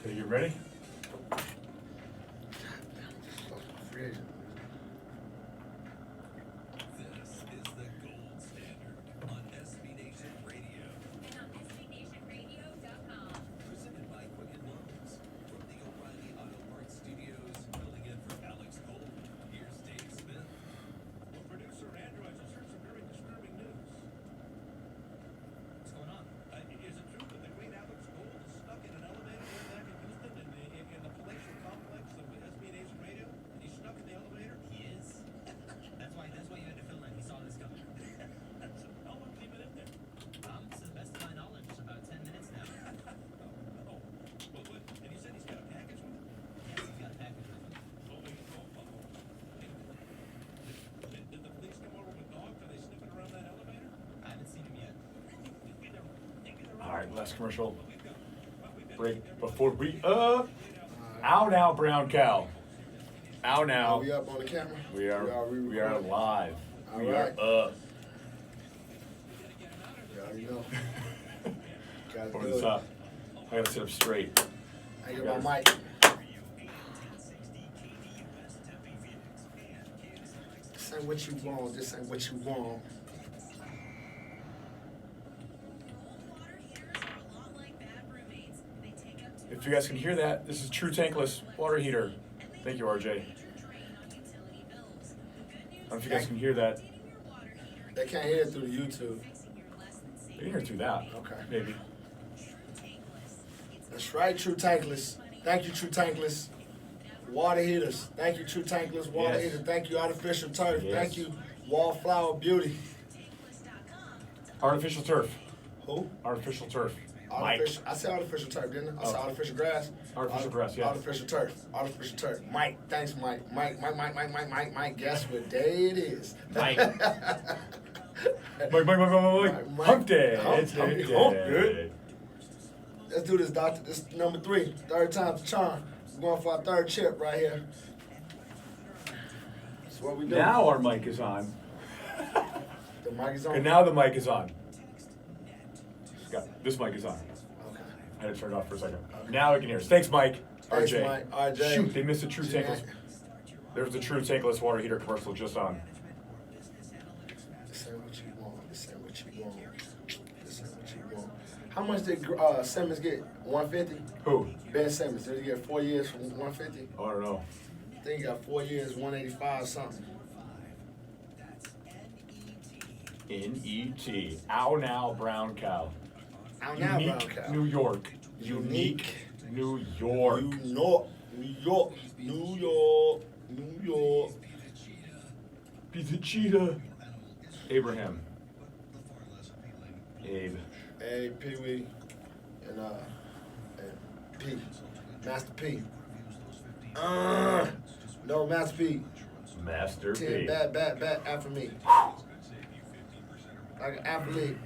Okay, you ready? Free agent. This is the gold standard on SB Nation Radio. And on SBNationRadio.com. Presented by Quicken Loans. From the O'Reilly Auto Parts Studios, filling in for Alex Gold. Here's Dave Smith. Well, producer Androids, I've heard some very disturbing news. What's going on? Is it true that the great Alex Gold is stuck in an elevator way back in Houston in the palatial complex of SB Nation Radio? And he's stuck in the elevator? He is. That's why you had to fill in. He saw this coming. How long has he been in there? To the best of my knowledge, about 10 minutes now. Oh. Well, and he said he's got a package with him? Yes, he's got a package with him. Did the police come over with dogs? Are they sniffing around that elevator? I haven't seen him yet. All right, last commercial break before we Ow now, brown cow. Ow Are now. we up on the camera? We are re-recording? live. All We right. are up. You already know. Gotta Over do the it. top. I gotta sit up straight. I get my mic. This ain't what you want. This ain't what you want. If you guys can hear that, this is True Tankless Water Heater. Thank you, RJ. I don't know if you guys can hear that. They can't hear it through the YouTube. You can hear it through that. Okay. Maybe. That's right, True Tankless. Thank you, True Tankless. Water heaters. Thank you, True Tankless. Water Yes. heaters. Thank you, Artificial Turf. Yes. Thank you, Wallflower Beauty. Artificial turf. Who? Artificial turf. Artificial. I said artificial turf, didn't I? I said Oh. artificial grass. Artificial grass, yes. Artificial turf. Artificial turf. Mike. Thanks, Mike. Mike. Guess what day it is? Mike. Mike. Hump day. It's hump day. Let's do this, doctor. This is number 3. Third time's the charm. We're going for our third chip right here. That's what we do. Now our mic is on. The mic is on. And now the mic is on. This mic is on. Okay. I had to turn it off for a second. Now I can hear us. Thanks, Mike. Thanks, RJ. Mike. RJ. Shoot, they missed a True Jack. Tankless. There was a True Tankless water heater commercial just on. This ain't what you want. This ain't what you want. This ain't what you want. How much did Simmons get? 150? Who? Ben Simmons. Did he get 4 years for 150? Oh, I don't know. I think he got 4 years, 185 something. N-E-T. Ow now, brown cow. Out now, Unique brown cow. New York. Unique New York. New York. New York. New York. New York. Pizza cheetah. Abraham. Abe. Hey, Pee Wee. And P. Master P. No, Master P. Master 10 P. bat after me. Like an athlete.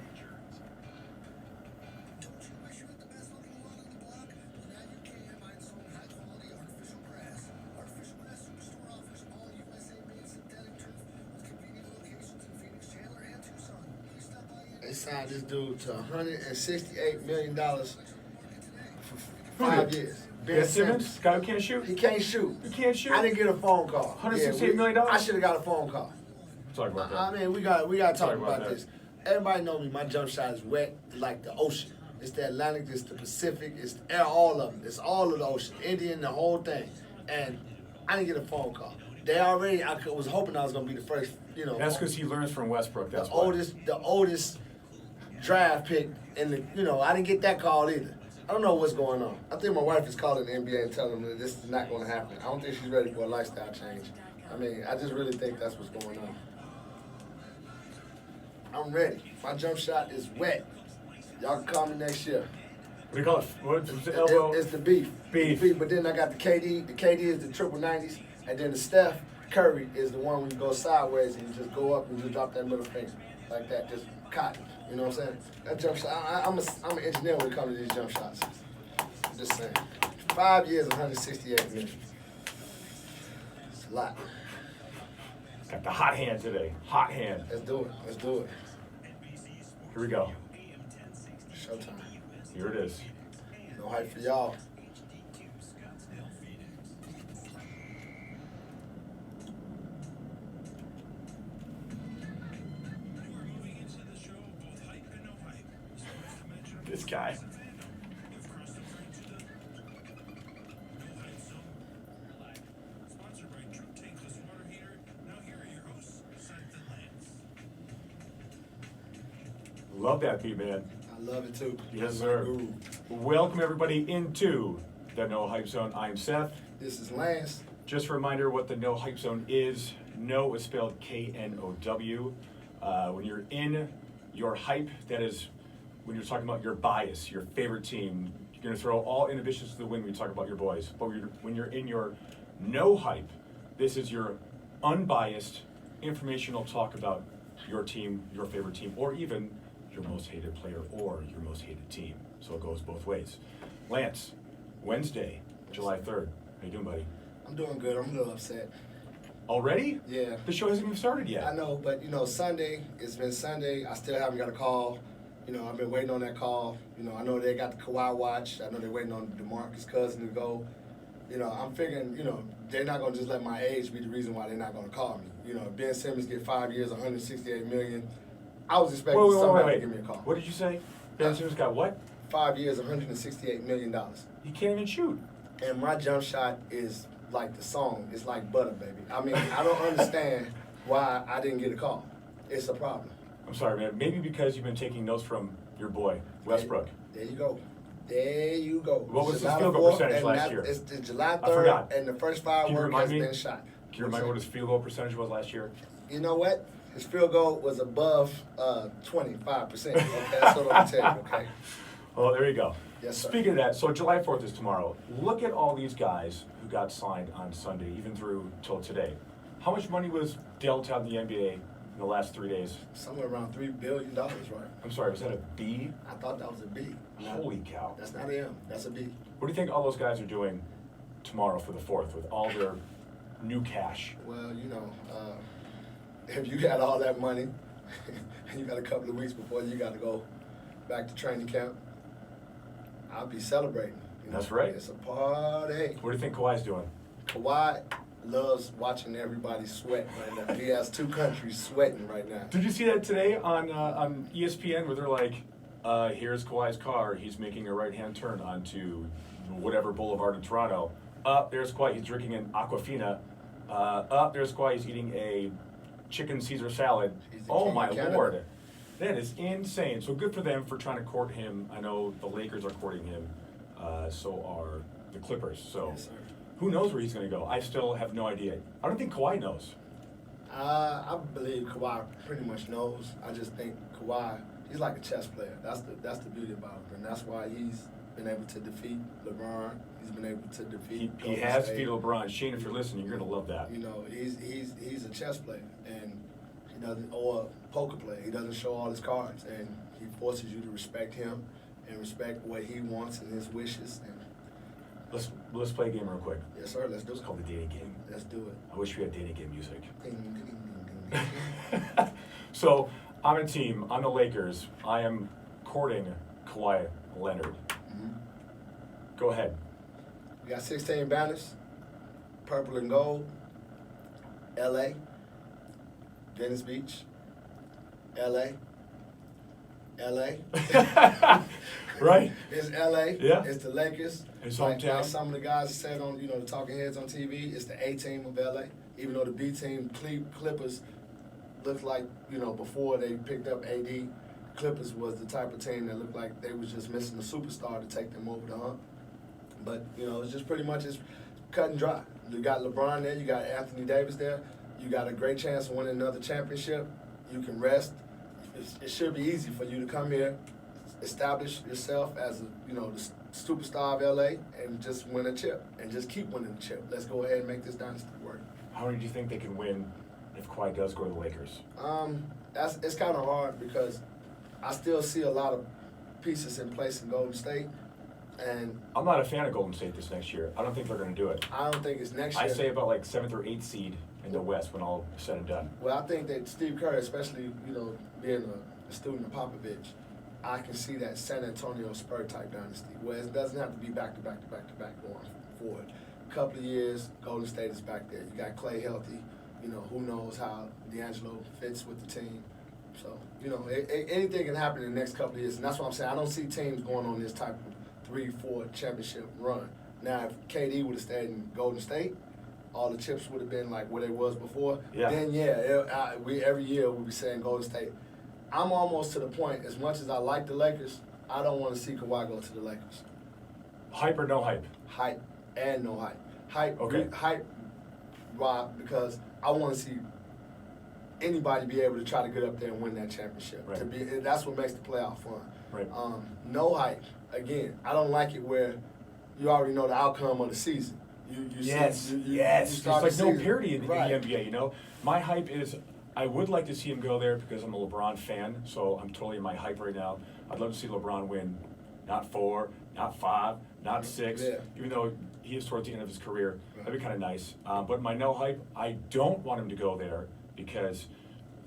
They signed this dude to $168 million for 5 years. Ben Simmons? Guy who can't shoot? He can't shoot. He can't shoot? I didn't get a phone call. $168 million? I should have got a phone call. Talk about that. I mean, we got to talk Sorry about about this. Everybody know me. My jump shot is wet like the ocean. It's the Atlantic, it's the Pacific, it's all of them. It's all of the ocean, Indian, the whole thing. And I didn't get a phone call. I was hoping I was gonna be the first. That's because he learns from Westbrook. That's the why. oldest draft pick in the. I didn't get that call either. I don't know what's going on. I think my wife is calling the NBA and telling them that this is not going to happen. I don't think she's ready for a lifestyle change. I mean, I just really think that's what's going on. I'm ready. My jump shot is wet. Y'all can call me next year. What do you call it? What's the elbow? It's the beef. Beef. The beef. But then I got the KD. The KD is the triple 90s. And then the Steph Curry is the one when you go sideways and you just go up and you drop that middle finger. Like that, just cotton. You know what I'm saying? That jump shot, I'm an engineer when it comes to these jump shots. Just saying. 5 years, 168 minutes. It's a lot. Got the hot hand today. Hot hand. Let's do it. Let's do it. Here we go. Showtime. Here it is. No hype for y'all. guy. You've crossed the train to the No Hype Zone. We're live. Sponsored by True Tankless Water Heater. Now here are your hosts, Seth and Lance. Love that beat, man. I love it too. Yes, My sir. guru. Welcome everybody into the No Hype Zone. I'm Seth. This is Lance. Just a reminder what the No Hype Zone is. No is spelled KNOW. When you're in your hype, that is when you're talking about your bias, your favorite team. You're going to throw all inhibitions to the wind when you talk about your boys. But when you're in your no hype, this is your unbiased, informational talk about your team, your favorite team, or even your most hated player or your most hated team. So it goes both ways. Lance, Wednesday, July 3rd. How you doing, buddy? I'm doing good. I'm a little upset. Already? Yeah. The show hasn't even started yet. I know, but Sunday, it's been Sunday. I still haven't got a call. I've been waiting on that call. I know they got the Kawhi watch. I know they're waiting on DeMarcus Cousins to go. I'm figuring, they're not going to just let my age be the reason why they're not going to call me. Ben Simmons get 5 years, $168 million. I was expecting somebody to give me a call. What did you say? Ben Simmons got what? 5 years, $168 million. He can't even shoot. And my jump shot is like the song. It's like butter, baby. I mean, I don't understand why I didn't get a call. It's a problem. I'm sorry, man. Maybe because you've been taking notes from your boy, Westbrook. There you go. There you go. What was his July field goal 4th, percentage and last that- year? It's the July I forgot. 3rd, and the first Can you firework remind has me? been shot. Can you remind me what his field goal percentage was last year? You know what? His field goal was above 25%. Okay, that's what I'm telling you. Okay. Oh, there you go. Yes, sir. Speaking of that, so July 4th is tomorrow. Look at all these guys who got signed on Sunday, even through till today. How much money was dealt out in the NBA in the last 3 days? Somewhere around $3 billion, right? I'm sorry, was that a B? I thought that was a B. Holy cow. That's not an M. That's a B. What do you think all those guys are doing tomorrow for the 4th with all their new cash? Well, if you got all that money, and you got a couple of weeks before you got to go back to training camp, I'll be celebrating. That's right. It's a party. What do you think Kawhi's doing? Kawhi loves watching everybody sweat right now. He has two countries sweating right now. Did you see that today on ESPN where they're like, here's Kawhi's car. He's making a right-hand turn onto whatever boulevard in Toronto. There's Kawhi. He's drinking an Aquafina. There's Kawhi. He's eating a chicken Caesar salad. He's the Oh king my of Canada. Lord. That is insane. So good for them for trying to court him. I know the Lakers are courting him. So are the Clippers. So Yes, sir. who knows where he's going to go? I still have no idea. I don't think Kawhi knows. I believe Kawhi pretty much knows. I just think Kawhi, he's like a chess player. That's the beauty about him, and that's why he's been able to defeat LeBron. He's been able to defeat. He Golden has State. defeated LeBron. Shane, if you're listening, you're going to love that. He's a chess player, and he doesn't, or a poker player. He doesn't show all his cards, and he forces you to respect him and respect what he wants and his wishes. And Let's play a game real quick. yes, sir. Let's do It's it. called the dating game. Let's do it. I wish we had dating game music. Ding, ding, ding, ding, ding. So I'm a team. I'm the Lakers. I am courting Kawhi Leonard. Mhm. Go ahead. We got 16 banners, purple and gold. LA, Venice Beach, LA, LA. Right? It's LA. Yeah. It's the Lakers. His Like hometown. some of the guys said on, the talking heads on TV, it's the A team of LA. Even though the B team, Clippers, looked like, before they picked up AD, Clippers was the type of team that looked like they was just missing a superstar to take them over the hump. But, it's just pretty much it's cut and dry. You got LeBron there, you got Anthony Davis there, you got a great chance of winning another championship. You can rest. It should be easy for you to come here, establish yourself as the superstar of LA, and just win a chip and just keep winning the chip. Let's go ahead and make this dynasty work. How many do you think they can win if Kawhi does go to the Lakers? It's kind of hard because I still see a lot of pieces in place in Golden State, and I'm not a fan of Golden State this next year. I don't think they're going to do it. I don't think it's next I year. say about like 7th or 8th seed in the West when all is said and done. Well, I think that Steve Kerr, especially being a student of Popovich, I can see that San Antonio Spur type dynasty where it doesn't have to be back to back to back to back going forward. A couple of years, Golden State is back there. You got Clay healthy. Who knows how D'Angelo fits with the team. So, anything can happen in the next couple of years, and that's what I'm saying. I don't see teams going on this type of 3-4 championship run. Now, if KD would have stayed in Golden State, all the chips would have been like where they was before. Yeah. Then we every year we'll be saying Golden State. I'm almost to the point. As much as I like the Lakers, I don't want to see Kawhi go to the Lakers. Hype or no hype? Hype and no hype. Hype. Okay. Hype. Why? Because I want to see anybody be able to try to get up there and win that championship. Right. That's what makes the playoff fun. Right. No hype. Again, I don't like it where you already know the outcome of the season. Yes. You There's start like the no season. parity in the Right. NBA. You know, my hype is I would like to see him go there because I'm a LeBron fan. So I'm totally in my hype right now. I'd love to see LeBron win, not 4, not 5, not 6. Yeah. Even though he is towards the end of his career, Right. that'd be kind of nice. But my no hype, I don't want him to go there because,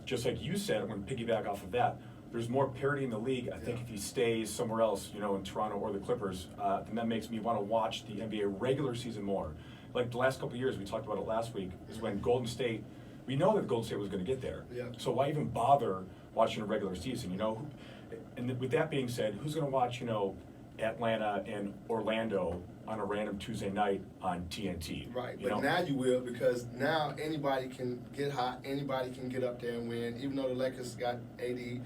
just like you said, I'm going to piggyback off of that. There's more parity in the league. I think Yeah. if he stays somewhere else, you know, in Toronto or the Clippers, then that makes me want to watch the NBA regular season more. Like the last couple of years, we talked about it last week, is when Golden State, we know that Golden State was going to get there. Yeah. So why even bother watching a regular season, you know? And with that being said, who's going to watch, you know, Atlanta and Orlando on a random Tuesday night on TNT? Right, You but know? now you will, because now anybody can get hot, anybody can get up there and win, even though the Lakers got AD,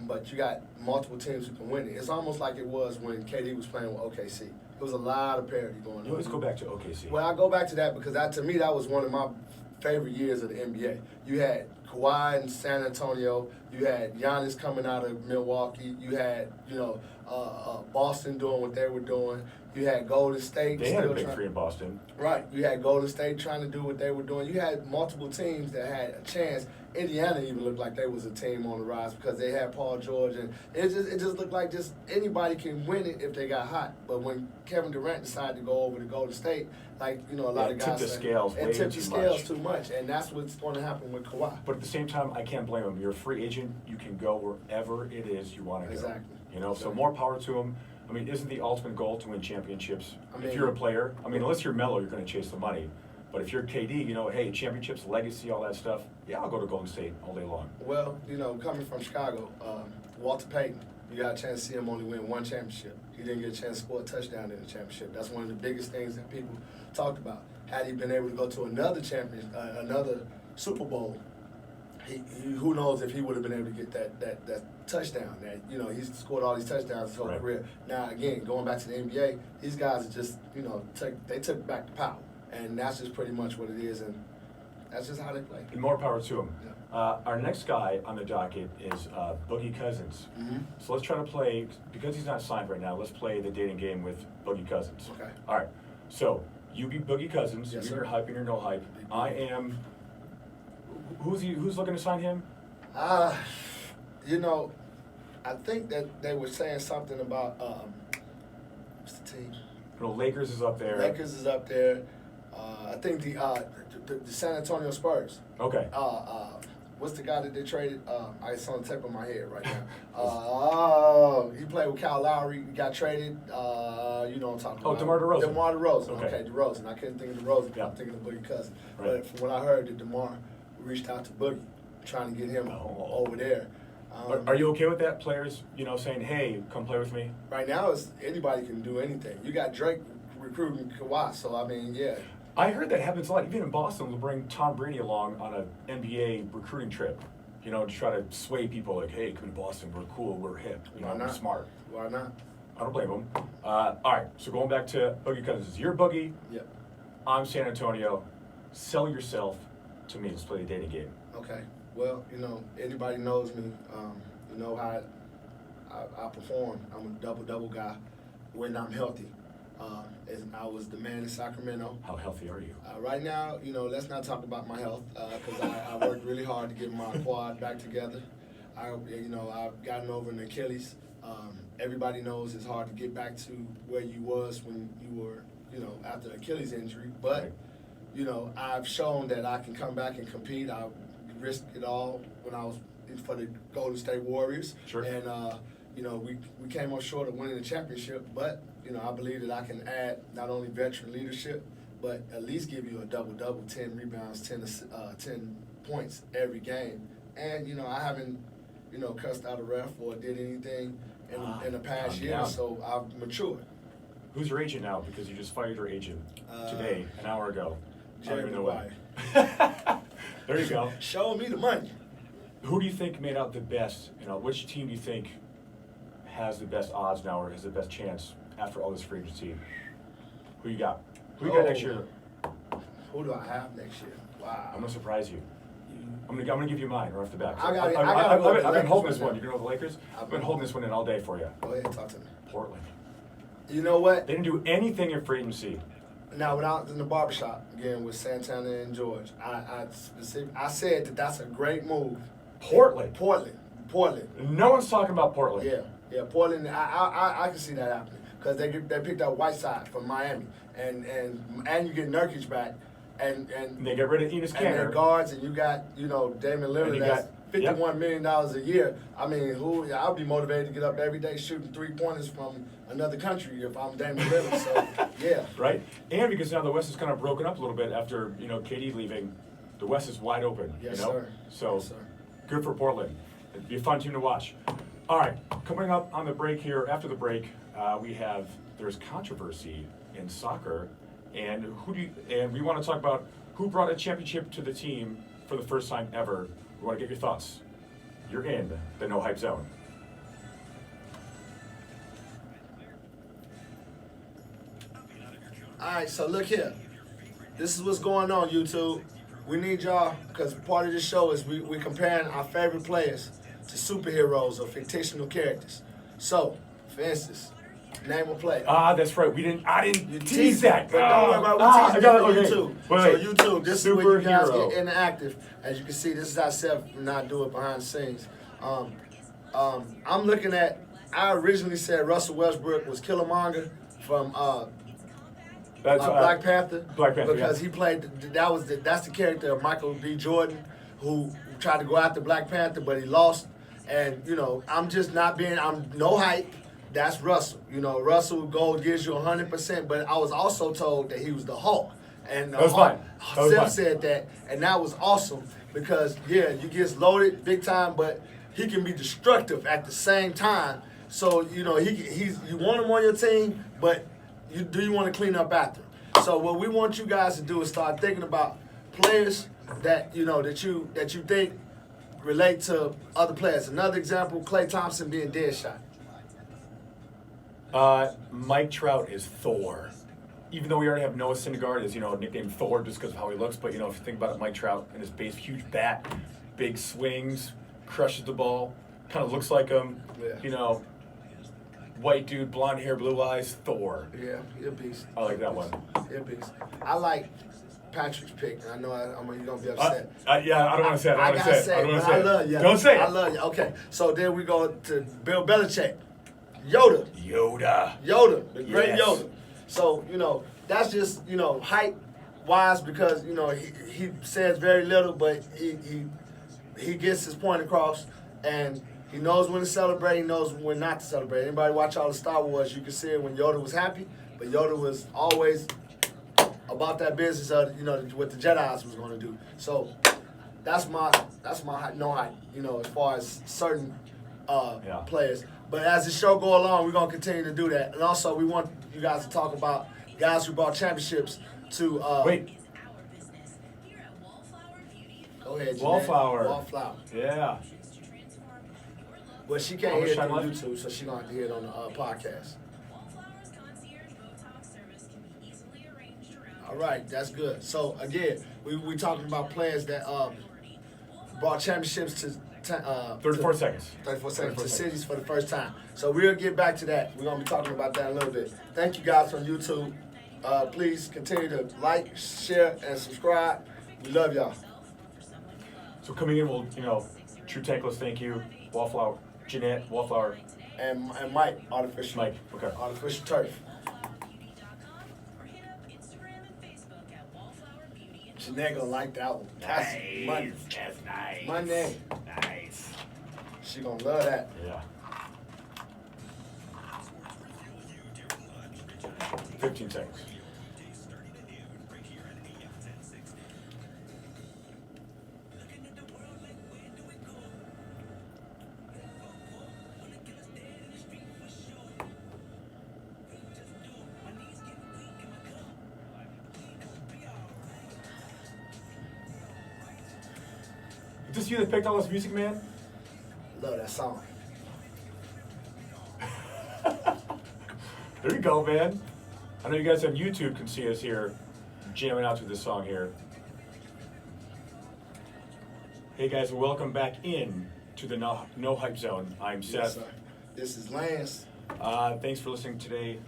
but you got multiple teams who can win it. It's almost like it was when KD was playing with OKC. There was a lot of parity going on. You always go back to OKC. Well, I go back to that because to me, that was one of my favorite years of the NBA. You had Kawhi in San Antonio. You had Giannis coming out of Milwaukee. You had, Boston doing what they were doing. You had Golden State. They had a still big trying- three in Boston. Right. You had Golden State trying to do what they were doing. You had multiple teams that had a chance. Indiana even looked like they was a team on the rise because they had Paul George, and it just looked like just anybody can win it if they got hot. But when Kevin Durant decided to go over to Golden State, a lot of it guys tipped the say, scales way it tipped too the scales much. too much, and that's what's going to happen with Kawhi. But at the same time, I can't blame him. You're a free agent. You can go wherever it is you want to go. Exactly. You know, so Exactly. more power to him. I mean, isn't the ultimate goal to win championships? I mean- If you're a player, I mean, unless you're Melo, you're going to chase the money. But if you're KD, you know, hey, championships, legacy, all that stuff, yeah, I'll go to Golden State all day long. Well, coming from Chicago, Walter Payton, you got a chance to see him only win one championship. He didn't get a chance to score a touchdown in the championship. That's one of the biggest things that people talked about. Had he been able to go to another Super Bowl, who knows if he would have been able to get that touchdown. He's scored all these touchdowns his whole Right. career. Now, again, going back to the NBA, these guys are just, they took back the power. And that's just pretty much what it is, and that's just how they play. And more power to him. Yeah. Our next guy on the docket is Boogie Cousins. Mm-hmm. So let's try to play, because he's not signed right now, let's play the dating game with Boogie Cousins. Okay. All right. So you be Boogie Cousins. Yes, you're sir. your hype and you're no hype. I am. Who's looking to sign him? I think that they were saying something about what's the team? You know, Lakers is up there. Lakers is up there. I think the San Antonio Spurs. Okay. What's the guy that they traded? It's on the tip of my head right now. He played with Kyle Lowry. He got traded. You know what I'm talking Oh, about. DeMar DeRozan. DeMar DeRozan. Okay. Okay, DeRozan. I couldn't think of DeRozan. Yeah. I'm thinking of Boogie Cousins. Right. But from what I heard, that DeMar reached out to Boogie, trying to get him over there. Are you okay with that? Players, saying, "Hey, come play with me." Right now, anybody can do anything. You got Drake recruiting Kawhi, so I mean, yeah. I heard that happens a lot. Even in Boston, they'll bring Tom Brady along on an NBA recruiting trip. To try to sway people like, "Hey, come to Boston. We're cool. We're hip. Why We're not? smart." Why not? I don't blame them. All right. So going back to Boogie Cousins, you're Boogie. Yep. I'm San Antonio. Sell yourself to me. Let's play the dating game. Okay. Well, anybody knows me. You know how I perform. I'm a double guy when I'm healthy. I was the man in Sacramento. How healthy are you? Right now, let's not talk about my health because I worked really hard to get my quad back together. I've gotten over an Achilles. Everybody knows it's hard to get back to where you was when you were, after the Achilles injury. But, I've shown that I can come back and compete. I risked it all when I was for the Golden State Warriors. Sure. And, we came up short of winning the championship, but, I believe that I can add not only veteran leadership, but at least give you a double-double, 10 rebounds, 10 points every game. And, I haven't cussed out a ref or did anything in the past calm year. down. So I've matured. Who's your agent now? Because you just fired your agent today, an hour ago. I don't even know Jerry when. There you go. Show me the money. Who do you think made out the best? Which team do you think has the best odds now or has the best chance after all this free agency? Who you got? Who you got next year? Who do I have next year? Wow. I'm gonna surprise you. I'm gonna give you mine right off the bat. I gotta go with the I've been holding Lakers this one. right You know the Lakers? now. I've been holding this one in all day for you. Go ahead and talk to me. Portland. You know what? They didn't do anything in free agency. Now, when I was in the barbershop again with Santana and George, I said that that's a great move. Portland. Portland. No one's talking about Portland. Yeah. Portland. I can see that happening because they picked up Whiteside from Miami, and you get Nurkic back, and They get rid of Enes and their Kanter. guards, and you got Damian And Lillard. you That's got- $51 million a year. I mean, I'll be motivated to get up every day shooting 3-pointers from another country if I'm Damian Lillard. So yeah. Right? And because now the West is kind of broken up a little bit after, KD leaving, the West is wide open. Yes, you know? sir. So Yes, sir. good for Portland. It'd be a fun team to watch. All right, coming up on the break here, after the break, there's controversy in soccer, and we want to talk about who brought a championship to the team for the first time ever. We want to get your thoughts. You're in the No Hype Zone. All right, so look here. This is what's going on, YouTube. We need y'all, because part of this show is we comparing our favorite players to superheroes or fictional characters. So, for instance, name a player. Ah, that's right. I didn't You tease that. But don't worry about Ah, we I teasing got it it. for Okay. YouTube. Wait. So YouTube, this is where you guys Superhero. get interactive. As you can see, this is ourselves not do it behind the scenes. I'm looking at. I originally said Russell Westbrook was Killmonger from That's Black Panther. Black Panther, because yeah. he played. That's the character of Michael B. Jordan, who tried to go after Black Panther, but he lost. And I'm just not being. I'm no hype. That's Russell. Russell Gold gives you 100%. But I was also told that he was the Hulk. And That was fine. That was Seth fine. said that, and that was awesome because you get loaded big time, but he can be destructive at the same time. So you want him on your team, but do you want to clean up after him? So what we want you guys to do is start thinking about players that that you think relate to other players. Another example: Klay Thompson being Deadshot. Mike Trout is Thor. Even though we already have Noah Syndergaard as, nicknamed Thor just because of how he looks, but, if you think about it, Mike Trout and his base, huge bat, big swings, crushes the ball, kind of looks like him, Yeah. White dude, blonde hair, blue eyes, Thor. Yeah, he's a beast. I like that one. He's a beast. I like Patrick's pick. I know you're gonna be upset. Yeah, I don't want to say it. I gotta say it, but I love you. Don't say it. I love you. Okay, so then we go to Bill Belichick. Yoda, the great Yes. Yoda. So, that's just, hype wise because, he says very little, but he gets his point across and he knows when to celebrate, he knows when not to celebrate. Anybody watch all the Star Wars, you can see it when Yoda was happy, but Yoda was always about that business of, what the Jedi's was going to do. So that's my no hype, as far as certain players. But as the show go along, we're going to continue to do that. And also, we want you guys to talk about guys who brought championships to... Wait. Is our business here at Wallflower Beauty and Go ahead, Jeanette. Wallflower. Wallflower. Yeah. to transform your look. But she How can't much hear it time through left? YouTube, so she's going to have to hear it on the podcast. Wallflower's concierge Botox service can be easily arranged around All right, that's good. So, again, we talking about players that brought championships to... 34 seconds. 34 seconds 34 to seconds. cities for the first time. So we'll get back to that. We're going to be talking about that in a little bit. Thank you guys on YouTube. Please continue to like, share, and subscribe. We love y'all. So coming in, we'll, True Tankless, thank you. Wallflower, Jeanette, Wallflower, And Mike, artificial. Mike. Okay. Artificial turf. wallflowerbeauty.com or hit up Instagram and Facebook at Wallflower Beauty and Jeanette gonna like that one. That's money. That's nice. Money. Nice. She gonna love that. Yeah. 15 seconds. Is this you that picked all this music, man? Love that song. There you go, man. I know you guys on YouTube can see us here jamming out to this song here. Hey guys, and welcome back in to the No Hype Zone. I'm Seth. Yes, sir. This is Lance. Thanks for listening today,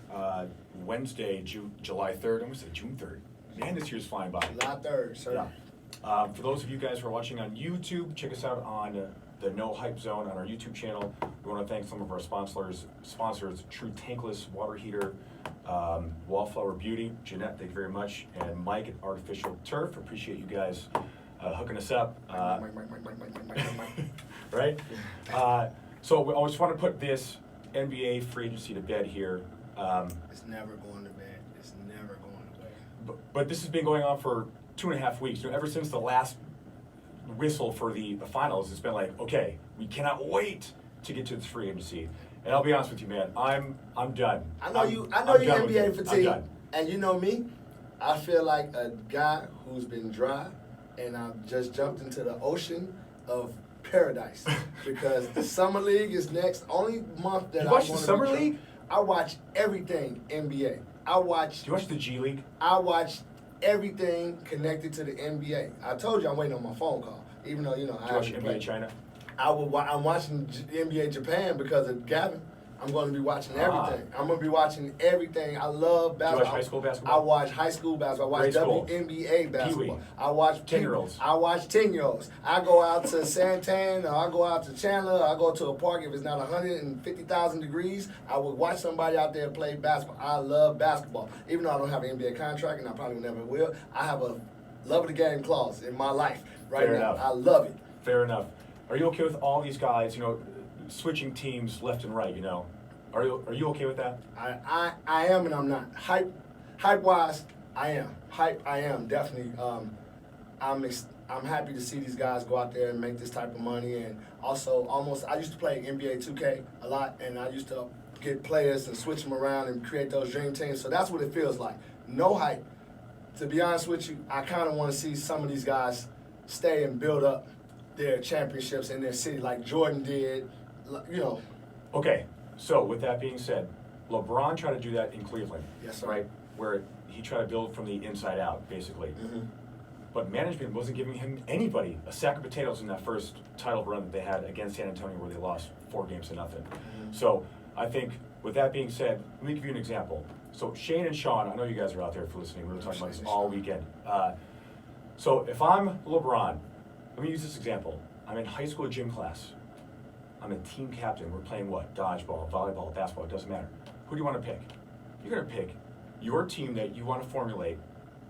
Wednesday, July 3rd. I'm going to say June 3rd. Man, this year's flying by. July 3rd, sir. Yeah. For those of you guys who are watching on YouTube, check us out on the No Hype Zone on our YouTube channel. We want to thank some of our sponsors, True Tankless Water Heater, Wallflower Beauty, Jeanette, thank you very much, and Mike at Artificial Turf. Appreciate you guys hooking us up. Right? So I just want to put this NBA free agency to bed here. It's never going to bed. It's never going to bed. But this has been going on for 2.5 weeks. You know, ever since the last whistle for the finals, it's been like, okay, we cannot wait to get to this free agency. And I'll be honest with you, man, I'm done. I know you I'm done with NBA it. I'm fatigue, done. and you know me. I feel like a guy who's been dry, and I've just jumped into the ocean of paradise because the summer league is next. Only month that You I watch the wanna be summer dry. league? I watch everything NBA. I watch. Do you watch the G League? I watch everything connected to the NBA. I told you I'm waiting on my phone call, even though Do you watch haven't NBA played. China? I'm watching NBA Japan because of Gavin. I'm going to be watching everything. I'm going to be watching everything. I love Do you basketball. watch high school basketball? I watch high school basketball. I watch Grade school. WNBA basketball. Pee-wee. I watch 10-year-olds. I watch 10-year-olds. I go out to Santan, or I go out to Chandler, or I go to a park if it's not 150,000 degrees. I would watch somebody out there play basketball. I love basketball. Even though I don't have an NBA contract, and I probably never will, I have a love of the game clause in my life right Fair now. enough. I love it. Fair enough. Are you okay with all these guys, you know, switching teams left and right, you know? Are you okay with that? I am and I'm not. Hype wise, I am. I am definitely. I'm happy to see these guys go out there and make this type of money, and also I used to play NBA 2K a lot, and I used to get players and switch them around and create those dream teams. So that's what it feels like. No hype. To be honest with you, I kind of want to see some of these guys stay and build up their championships in their city like Jordan did. You know. Okay, so with that being said, LeBron tried to do that in Cleveland, Yes, sir. right? Where he tried to build from the inside out, basically. Mm-hmm. But management wasn't giving him anybody a sack of potatoes in that first title run that they had against San Antonio, where they lost 4-0. So I think, with that being said, let me give you an example. So Shane and Sean, I know you guys are out there for listening. We were talking about this all weekend. So if I'm LeBron, let me use this example. I'm in high school gym class. I'm a team captain. We're playing what? Dodgeball, volleyball, basketball, it doesn't matter. Who do you want to pick? You're going to pick your team that you want to formulate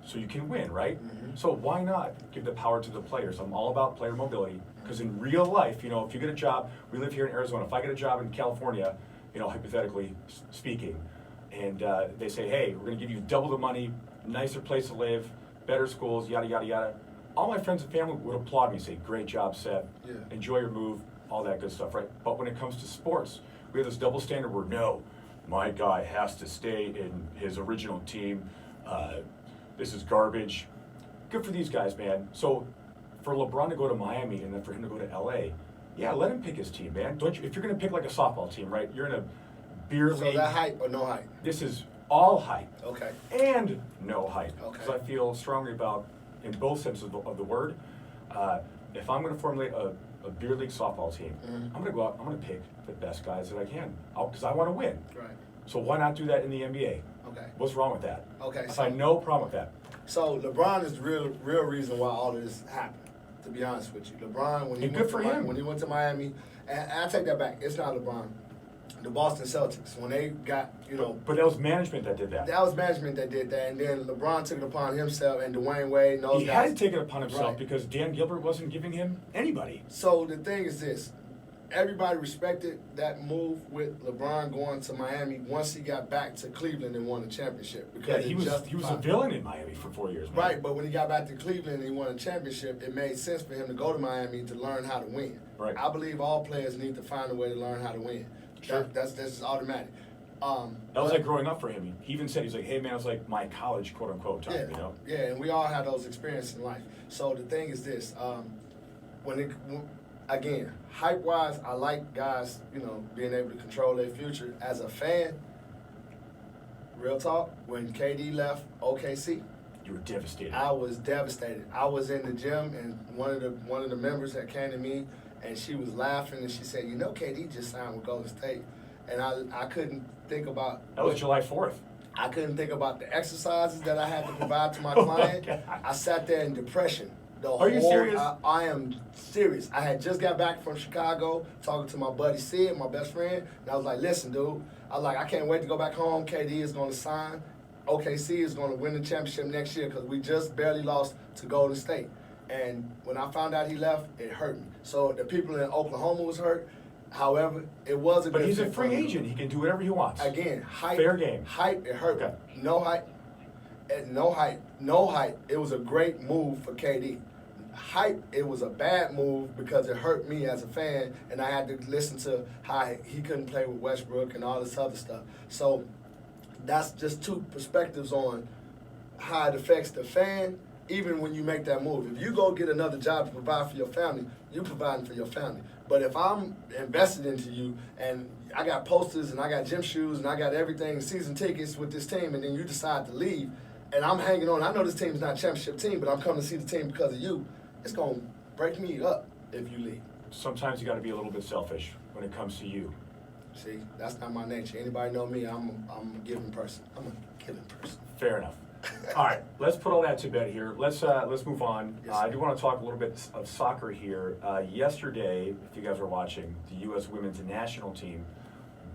so you can win, right? Mm-hmm. So why not give the power to the players? I'm all about player mobility because in real life, you know, if you get a job, we live here in Arizona. If I get a job in California, you know, hypothetically speaking, and they say, hey, we're going to give you double the money, nicer place to live, better schools, yada, yada, yada. All my friends and family would applaud me, say, great job, Seth. Yeah. Enjoy your move, all that good stuff, right? But when it comes to sports, we have this double standard where, no, my guy has to stay in his original team. This is garbage. Good for these guys, man. So for LeBron to go to Miami and then for him to go to LA, yeah, let him pick his team, man. Don't you? If you're going to pick like a softball team, right? You're in a beer So league. that hype or no hype? This is all hype Okay. and no hype. Okay. Because I feel strongly about, in both senses of the word, if I'm going to formulate a beer league softball team, Mhm. I'm going to go out, I'm going to pick the best guys that I can because I want to win. Right. So why not do that in the NBA? Okay. What's wrong with that? Okay. I find no problem with that. So LeBron is the real reason why all of this happened. To be honest with you, LeBron when he And went good for to him. when he went to Miami, and I take that back. It's not LeBron. The Boston Celtics when they got But that was management that did that. that was management that did that, and then LeBron took it upon himself and Dwayne Wade and those He guys. had to take it upon himself Right. because Dan Gilbert wasn't giving him anybody. So the thing is this. Everybody respected that move with LeBron going to Miami once he got back to Cleveland and won a championship. Yeah, Because he it was a justified- villain in Miami for 4 years. Man. Right, but when he got back to Cleveland and he won a championship, it made sense for him to go to Miami to learn how to win. Right. I believe all players need to find a way to learn how to win. Sure. That's just automatic. That was but- like growing up for him. He even said, he's like, hey man, it was like my college quote unquote time, Yeah, you know? yeah, and we all have those experiences in life. So the thing is this: Again, hype-wise, I like guys, being able to control their future. As a fan, real talk, when KD left OKC, You were devastated. I was devastated. I was in the gym, and one of the members that came to me, and she was laughing, and she said, KD just signed with Golden State. And I couldn't think about... That was July 4th. I couldn't think about the exercises that I had to provide to my Oh my client. God. I sat there in depression. Are you serious? I am serious. I had just got back from Chicago, talking to my buddy Sid, my best friend, and I was like, listen, dude, I can't wait to go back home. KD is going to sign. OKC is going to win the championship next year because we just barely lost to Golden State. And when I found out he left, it hurt me. So the people in Oklahoma was hurt. However, it was a But good he's a fit for free him. agent. He can do whatever he wants. Again, hype. Fair game. Hype, it hurt. Okay. No hype. No hype. It was a great move for KD. Hype, it was a bad move because it hurt me as a fan, and I had to listen to how he couldn't play with Westbrook and all this other stuff. So that's just two perspectives on how it affects the fan, even when you make that move. If you go get another job to provide for your family, you're providing for your family. But if I'm invested into you and I got posters and I got gym shoes and I got everything, season tickets with this team, and then you decide to leave, and I'm hanging on, I know this team's not a championship team, but I'm coming to see the team because of you, it's going to break me up if you leave. Sometimes you got to be a little bit selfish when it comes to you. See, that's not my nature. Anybody know me, I'm a giving person. I'm a giving person. Fair enough. All right, let's put all that to bed here. Let's move on. Yes, I sir. do want to talk a little bit of soccer here. Yesterday, if you guys were watching, the U.S. women's national team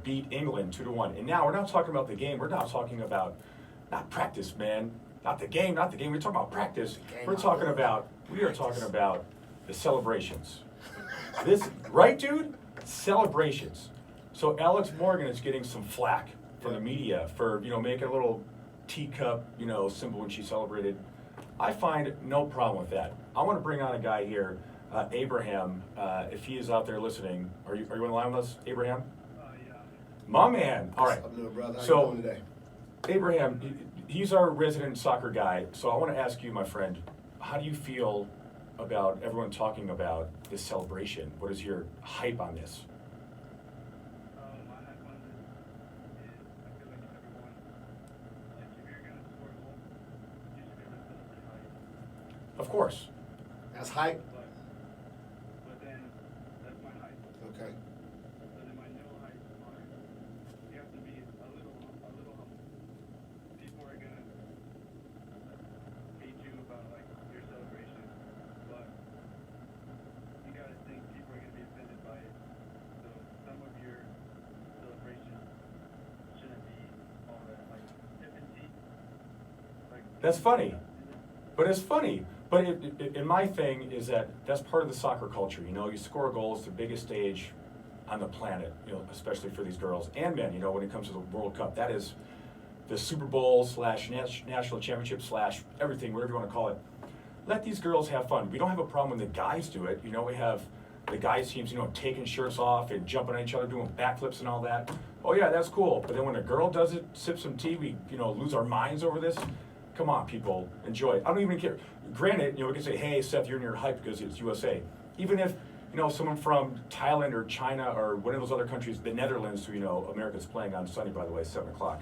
beat England 2-1. And now we're not talking about the game. We're not talking about not practice, man. Not the game. We're talking about practice. We are talking about the celebrations. Right, dude? Celebrations. So Alex Morgan is getting some flack from the media for, making a little teacup, symbol when she celebrated. I find no problem with that. I want to bring on a guy here, Abraham, if he is out there listening. Are you on the line with us, Abraham? Yeah. My man. All right. What's up, little brother? How So- you doing today? Abraham, he's our resident soccer guy. So I want to ask you, my friend, how do you feel about everyone talking about this celebration? What is your hype on this? My hype on this is I feel like everyone, if you're gonna score a goal, you should be able to celebrate hype. Of course. That's hype? But then that's my hype. Okay. But then my no hype part, you have to be a little humble. People are gonna hate you about like your celebration, but you gotta think people are gonna be offended by it. So some of your celebration shouldn't be all that like empathy. Like That's funny. But it's funny. But in my thing is that's part of the soccer culture. You score a goal, it's the biggest stage on the planet, especially for these girls and men, when it comes to the World Cup. That is the Super Bowl / national championship / everything, whatever you want to call it. Let these girls have fun. We don't have a problem when the guys do it. We have the guys teams, taking shirts off and jumping on each other, doing backflips and all that. Oh yeah, that's cool. But then when a girl does it, sip some tea, we, lose our minds over this. Come on, people, enjoy it. I don't even care. Granted, we can say, hey, Seth, you're in your hype because it's USA. Even if, someone from Thailand or China or one of those other countries, the Netherlands, who, America's playing on Sunday, by the way, 7 o'clock,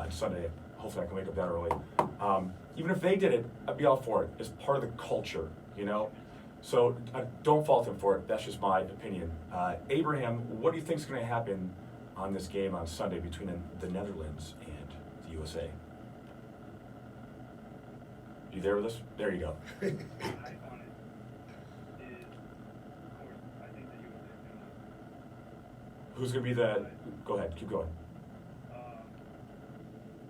Sunday. Hopefully I can wake up that early. Even if they did it, I'd be all for it. It's part of the culture, So don't fault them for it. That's just my opinion. Abraham, what do you think is going to happen on this game on Sunday between the Netherlands and the USA? You there with us? There you go. my hype on it is, of course, I think the USA is gonna. Who's going to be go ahead, keep going.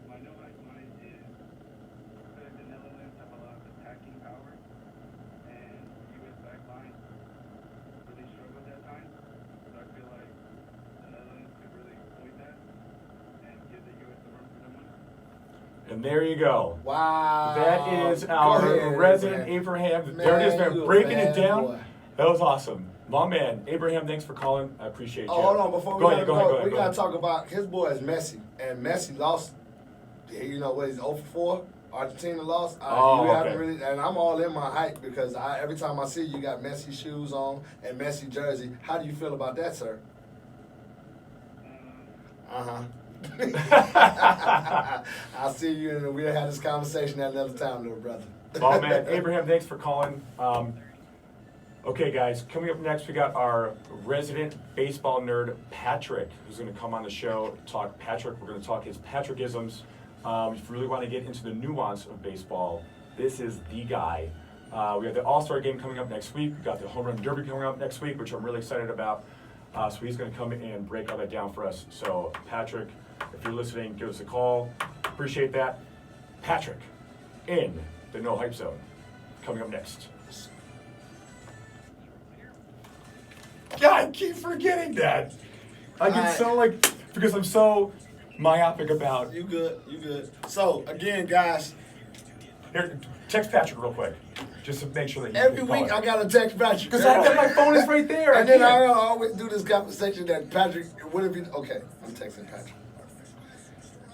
My no hype on it is I feel like the Netherlands have a lot of attacking power, and the U.S. backline really struggled at times. So I feel like the Netherlands could really exploit that and give the U.S. a run for their money. And there you go. Wow. That is Go our ahead, resident man. Abraham. There it is, Man, man. you a Breaking bad it down. boy. That was awesome. My man, Abraham, thanks for calling. I appreciate you. Oh, hold on. Before we go ahead, we go gotta ahead. talk about his boy is Messi, and Messi lost. What is 0 for 4 Argentina lost. Oh, You haven't okay. really, and I'm all in my hype because every time I see you got Messi shoes on and Messi jersey. How do you feel about that, sir? I'll see you, and we'll have this conversation at another time, little brother. Oh man, Abraham, thanks for calling. Okay, guys, coming up next, we got our resident baseball nerd, Patrick, who's going to come on the show, talk Patrick. We're going to talk his Patrickisms. If you really want to get into the nuance of baseball, this is the guy. We have the All-Star game coming up next week. We got the Home Run Derby coming up next week, which I'm really excited about. So he's going to come in and break all that down for us. So, Patrick, if you're listening, give us a call. Appreciate that. Patrick, in the No Hype Zone, coming up next. God, I keep forgetting that. I get so because I'm so myopic about. You good. So, again, guys, Here, text Patrick real quick, just to make sure that every week I got to text Patrick. Because my phone is right there. And then I can't. always do this conversation that Patrick, what if you, okay, I'm texting Patrick.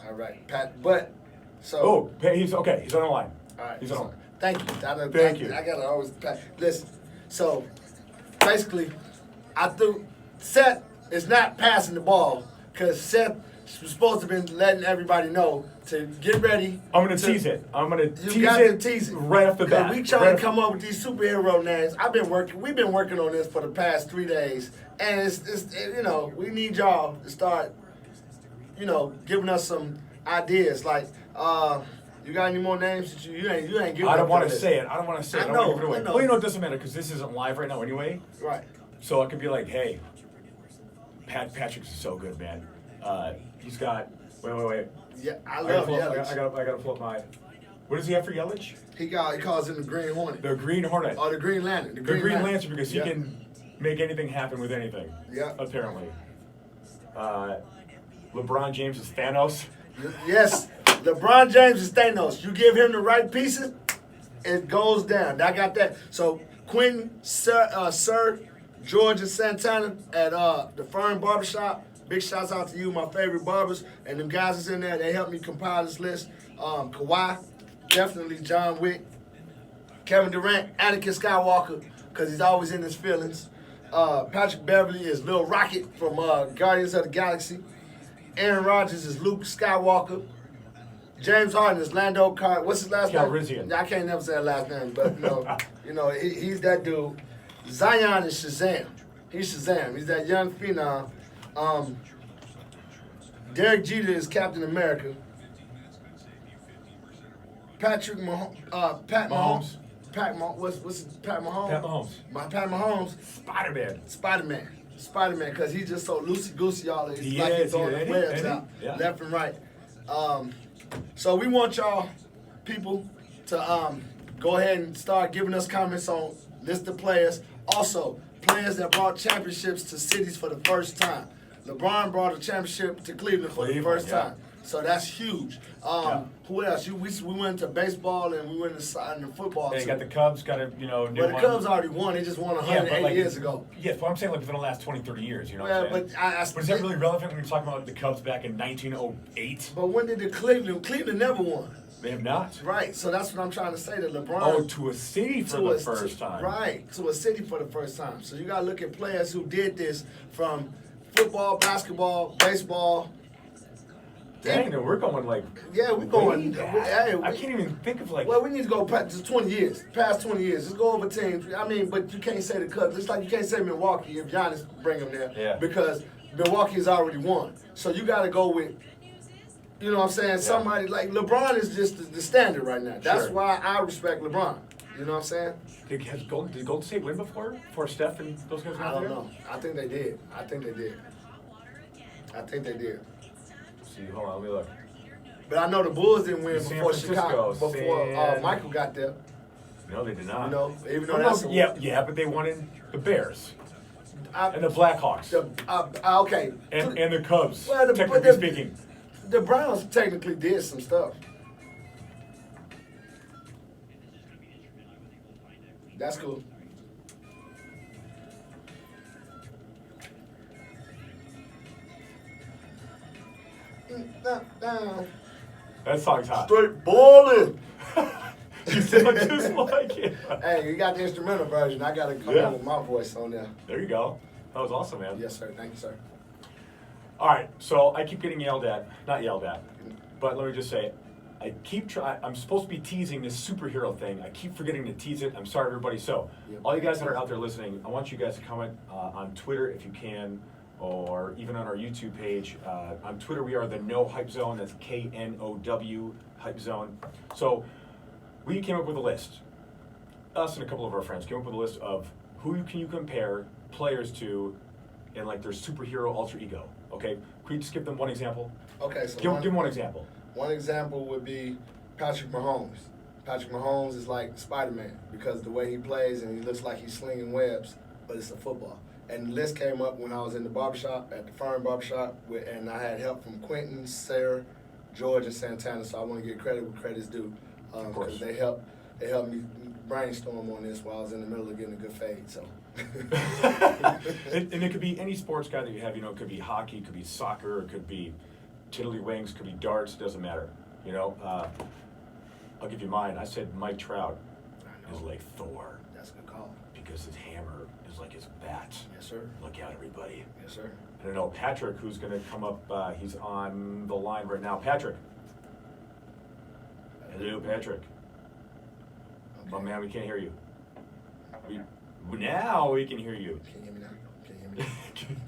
All right, Pat, but, so. Oh, he's okay. He's on the line. All right. He's on. So, thank you. Thank you. I got to always, listen, so, basically, I threw, Seth is not passing the ball because Seth was supposed to have been letting everybody know to get ready. I'm gonna tease it. I'm gonna You tease got it to tease it right off the bat. We trying to come up with these superhero names. We've been working on this for the past 3 days, and it's we need y'all to start, giving us some ideas. Like, you got any more names that you ain't giving? I don't want to say it. I don't want to say it. I I don't want to know, give it away. I know. Well, it doesn't matter because this isn't live right now anyway. Right. So I could be like, hey, Patrick's so good, man. He's got. Wait. Yeah, I love Yelich. I gotta pull up my. What does he have for Yelich? He calls him the Green Hornet. The Green Hornet. Or the Green Lantern. The Green Lantern because he Yeah. can make anything happen with anything. Yeah. Apparently. LeBron James is Thanos. Yes, LeBron James is Thanos. You give him the right pieces, it goes down. I got that. So Quentin, Sir George and Santana at the Fern Barbershop. Big shouts out to you, my favorite barbers, and them guys that's in there. They helped me compile this list. Kawhi, definitely John Wick, Kevin Durant, Anakin Skywalker, because he's always in his feelings. Patrick Beverly is Lil Rocket from Guardians of the Galaxy. Aaron Rodgers is Luke Skywalker. James Harden is Lando Car. What's his last name? Calrissian. I can't never say that last name, but he's that dude. Zion is Shazam. He's Shazam. He's that young phenom. Derek Jeter is Captain America. Pat Mahomes. Pat Mahomes? Pat Mahomes. Spider-Man, because he's just so loosey-goosey all this. He Like is, he's throwing ain't he? webs Ain't he? out Yeah. left and right. So we want y'all people to go ahead and start giving us comments on list of players. Also, players that brought championships to cities for the first time. LeBron brought a championship to Cleveland for the first yeah. time. So that's huge. Who else? We went to baseball and we went to football And too. you got the Cubs, Well, the Cubs already won. They just won 108 years ago. Yes, but I'm saying within the last 20, 30 years, you know Well, what I'm saying? but But is that really relevant when you're talking about the Cubs back in 1908? But when did Cleveland never won? They have not. Right. So that's what I'm trying to say to LeBron. Oh, to a city for the first time. Right, to a city for the first time. So you got to look at players who did this from football, basketball, baseball. Dang, no, we're going like. Yeah, we're going. way back. Hey, I can't even think of like. Well, we need to go past 20 years. Past 20 years. Let's go over teams. I mean, but you can't say the Cubs. It's like you can't say Milwaukee if Giannis bring them there. Yeah. Because Milwaukee's already won. So you got to go with, you know what I'm saying, somebody like LeBron is just the standard right now. That's Sure. why I respect LeBron. You know what I'm saying? Did Golden State win before Steph and those guys I got don't there? know. I think they did. I think they did. See, hold on, let me look. But I know the Bulls didn't win San before Francisco, Chicago, before San- Michael got there. No, they did not. You know, even though Oh, that's no, a, yeah, but they won in the Bears I- and the Blackhawks okay. and the Cubs. Well, technically speaking, The Browns technically did some stuff. That's cool. That song's hot. Straight ballin'. You sound just like it. Hey, you got the instrumental version. I gotta come Yeah. in with my voice on there. There you go. That was awesome, man. Yes, sir. Thank you, sir. All right, so I keep getting yelled at. Not yelled at, but let me just say, I keep trying. I'm supposed to be teasing this superhero thing. I keep forgetting to tease it. I'm sorry, everybody. So, Yep. all you guys that are out there listening, I want you guys to comment on Twitter if you can, or even on our YouTube page. On Twitter, we are the kNOw Hype Zone. That's kNOW Hype Zone. So, we came up with a list. Us and a couple of our friends came up with a list of who can you compare players to in like their superhero alter ego. Okay, can we just give them one example? Okay, so Give them one example. one example would be Patrick Mahomes. Patrick Mahomes is like Spider-Man because the way he plays and he looks like he's slinging webs, but it's a football. And the list came up when I was in the barbershop, at the Fern Barbershop, and I had help from Quentin, Sarah, George, and Santana, so I want to give credit where credit's due. Of course. Because they helped me brainstorm on this while I was in the middle of getting a good fade, so. and it could be any sports guy that you have. You know, it could be hockey, it could be soccer, it could be tiddlywinks, it could be darts. Doesn't matter. You know, I'll give you mine. I said Mike Trout is like Thor That's a good call. because his hammer is like his bat. Yes, sir. Look out, everybody. Yes, sir. And I know Patrick, who's going to come up. He's on the line right now. Patrick. Hello, Patrick. My man, we can't hear you. Now we can hear you. Can you hear me now? Can you hear me now? Can you hear me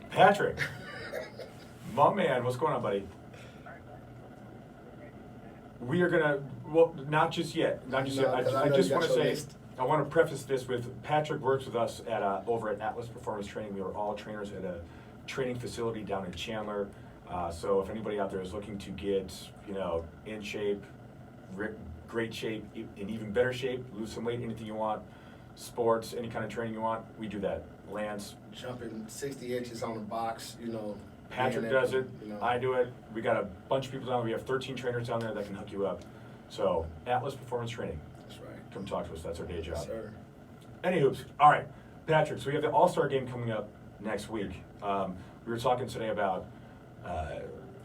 now? Patrick, my man, what's going on, buddy? We are gonna, well, not just yet, not just No, yet. 'cause I I know just you want got to your say, list. I want to preface this with Patrick works with us at over at Atlas Performance Training. We are all trainers at a training facility down in Chandler. So if anybody out there is looking to get, you know, in shape, great shape, in even better shape, lose some weight, anything you want, sports, any kind of training you want, we do that. Lance, Jumping 60 inches on a box, you know. Patrick being does that, it, you know. I do it. We got a bunch of people down there. We have 13 trainers down there that can hook you up. So Atlas Performance Training, That's right. come talk to us. That's our day job. Yes, sir. Any hoops. All right, Patrick. So we have the All-Star game coming up next week. We were talking today about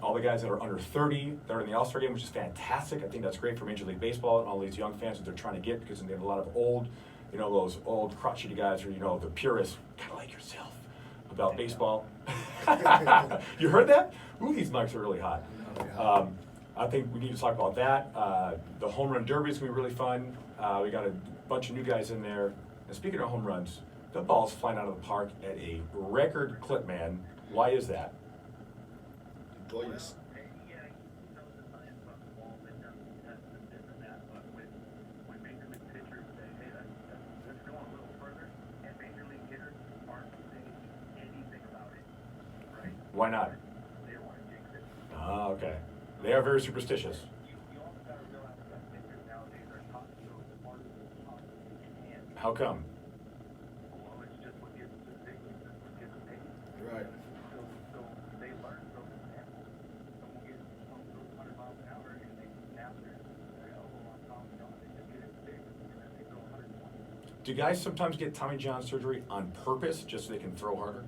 all the guys that are under 30 that are in the All-Star game, which is fantastic. I think that's great for Major League Baseball and all these young fans that they're trying to get because they have a lot of old, you know, those old crotchety guys or, you know, the purists, kind of like yourself, about baseball. You heard that? Ooh, these mics are really hot. I think we need to talk about that. The home run derby is going to be really fun. We got a bunch of new guys in there. And speaking of home runs, the ball's flying out of the park at a record clip, man. Why is that? Joyous. Yeah, he knows the science about the ball, and he has this and that, but when Major League pitchers say, hey, that's going a little further, and Major League hitters aren't saying anything about it, right? Why not? They don't want to jinx it. Ah, okay. They are very superstitious. You also got to realize that pitchers nowadays are taught to throw as hard as possible can. How come? Well, it's just what gets the signals, that's what gets paid. Right. So they learn from example. Someone throws 100 miles an hour and they snap their elbow on top, you know, they just get it fixed and then they throw 120. Do guys sometimes get Tommy John surgery on purpose just so they can throw harder?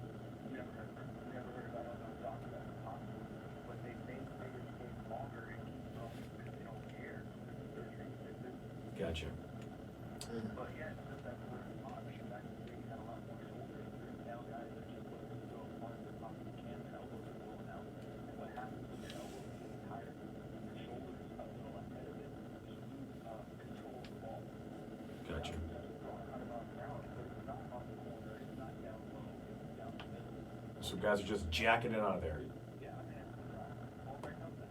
Never heard about it on doctor that's possible, but they make it take longer and keep going because they don't care. Surgery fixes. Gotcha. But yeah, it's just that's what it's taught. I mean, back in the day, you had a lot more shoulders. Now guys are just looking to throw as hard as possible can. Their elbows are blowing out. And what happens when your elbows are getting tired, your shoulders a little ahead of it, you lose control of the ball. Gotcha. Throwing 100 miles an hour, but it's not off the corner, it's not down low, it's down the middle. So guys are just jacking it out of there. Yeah, man, ball break up now.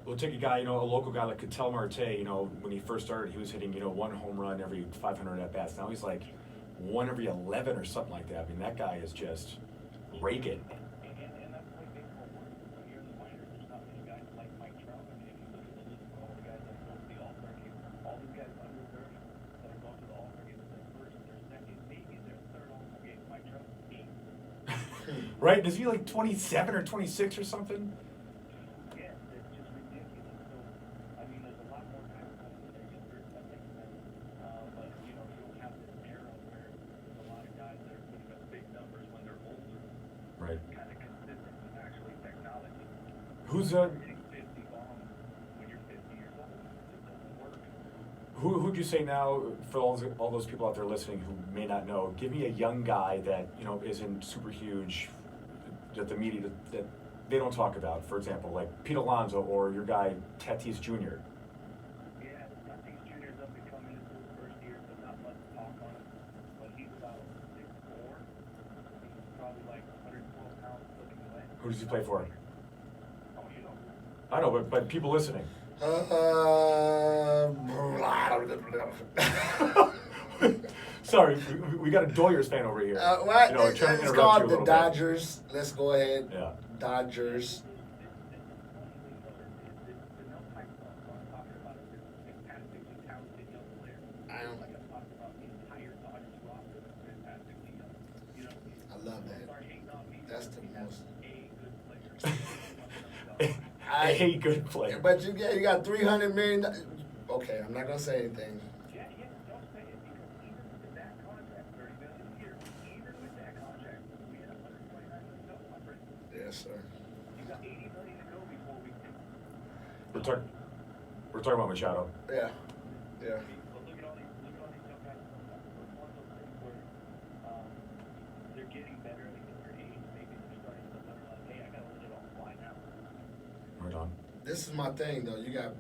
We'll take a guy, you know, a local guy like Ketel Marte, you know, when he first started, he was hitting, you know, one home run every 500 at-bats. Now he's like one every 11 or something like that. I mean, that guy is just raking. And that's the way baseball works. When you're in the minors, there's not many guys like Mike Trout. I mean, if you look at the list of all the guys that go to the All-Star game, all these guys under 30 that are going to the All-Star game is their first, their second, maybe their third All-Star game. Mike Trout, 8. Right? Is he like 27 or 26 or something? Yeah, it's just ridiculous. So, I mean, there's a lot more guys coming in there younger. That makes sense. But, you know, you'll have this era where there's a lot of guys that are putting up big numbers when they're older. Right. Kind of consistent with actually technology. Who's Hitting 50 bombs when you're Who'd you say now, for all those people out there listening who may not know, give me a young guy that, you know, isn't super huge, that the media, that they don't talk about, for example, like Pete Alonso or your guy Tatis Jr. Yeah, Tatis Jr.'s up and coming into his first year, so not much talk on him. But he's about 6'4". He's probably like 112 pounds looking away. Who does he play for? Oh, you know. I know, but people listening. Sorry, we got a Doyers fan over here. What? You know, trying to It's interrupt called you a the little bit. Dodgers. Let's go ahead. Yeah. Dodgers. I love that. That's the most. A good player. But you got $300 million. Okay, I'm not gonna say anything. Yeah, don't say it because even with that contract, $30 million a year, even with that contract, we had $129 million, my friend. Yes, sir. You got $80 million to go before we can. We're talking about Machado. Yeah. Yeah. But look at all these young guys. It's one of those things where they're getting better at a younger age. Maybe they're starting to look like, hey, I gotta let it all fly now. Right on. This is my thing though. You got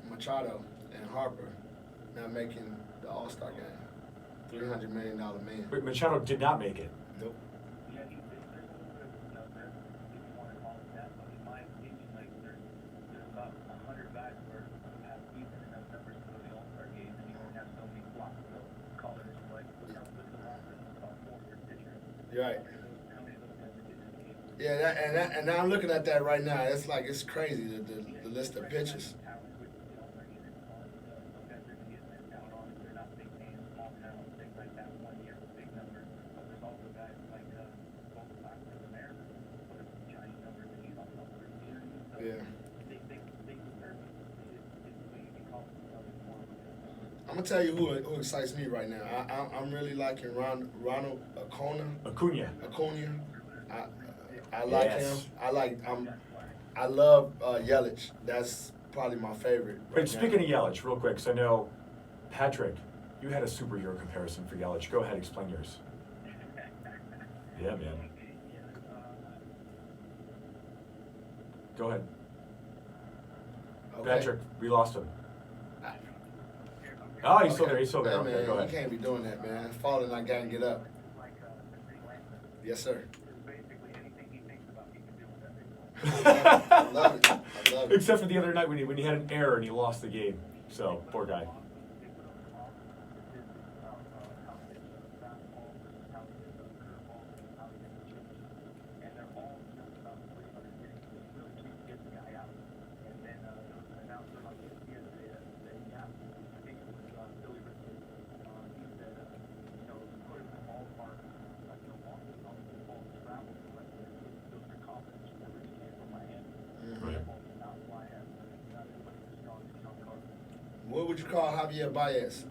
Machado and Harper now making the All-Star game. $300 million man. But Machado did not make it. Nope. Yeah, there's a little bit of numbers, if you want to call it that. But in my opinion, like there's about 100 guys who have decent enough numbers to go to the All-Star game, and you only have so many slots. So call it like look at the roster, it's about 4 for pitchers. You're right. How many of those guys are getting in the game? Yeah, and I'm looking at that right now. It's like it's crazy the list of pitchers. Yeah. I'm gonna tell you who excites me right now. I'm really liking Ronald Acuna. I like Yes. him. I love Yelich. That's probably my favorite. But speaking of Yelich, real quick, because I know, Patrick, you had a superhero comparison for Yelich. Go ahead, explain yours. Yeah, man. Go ahead. Okay. Patrick, we lost him. Oh, he's still there. He's still there. Hey, Okay, man, go you ahead. can't be doing that, man. Falling, I can't get up. Yes, sir. I love it. I love it. Except for the other night when he had an error and he lost the game. So, poor guy. What would you call Javier Baez?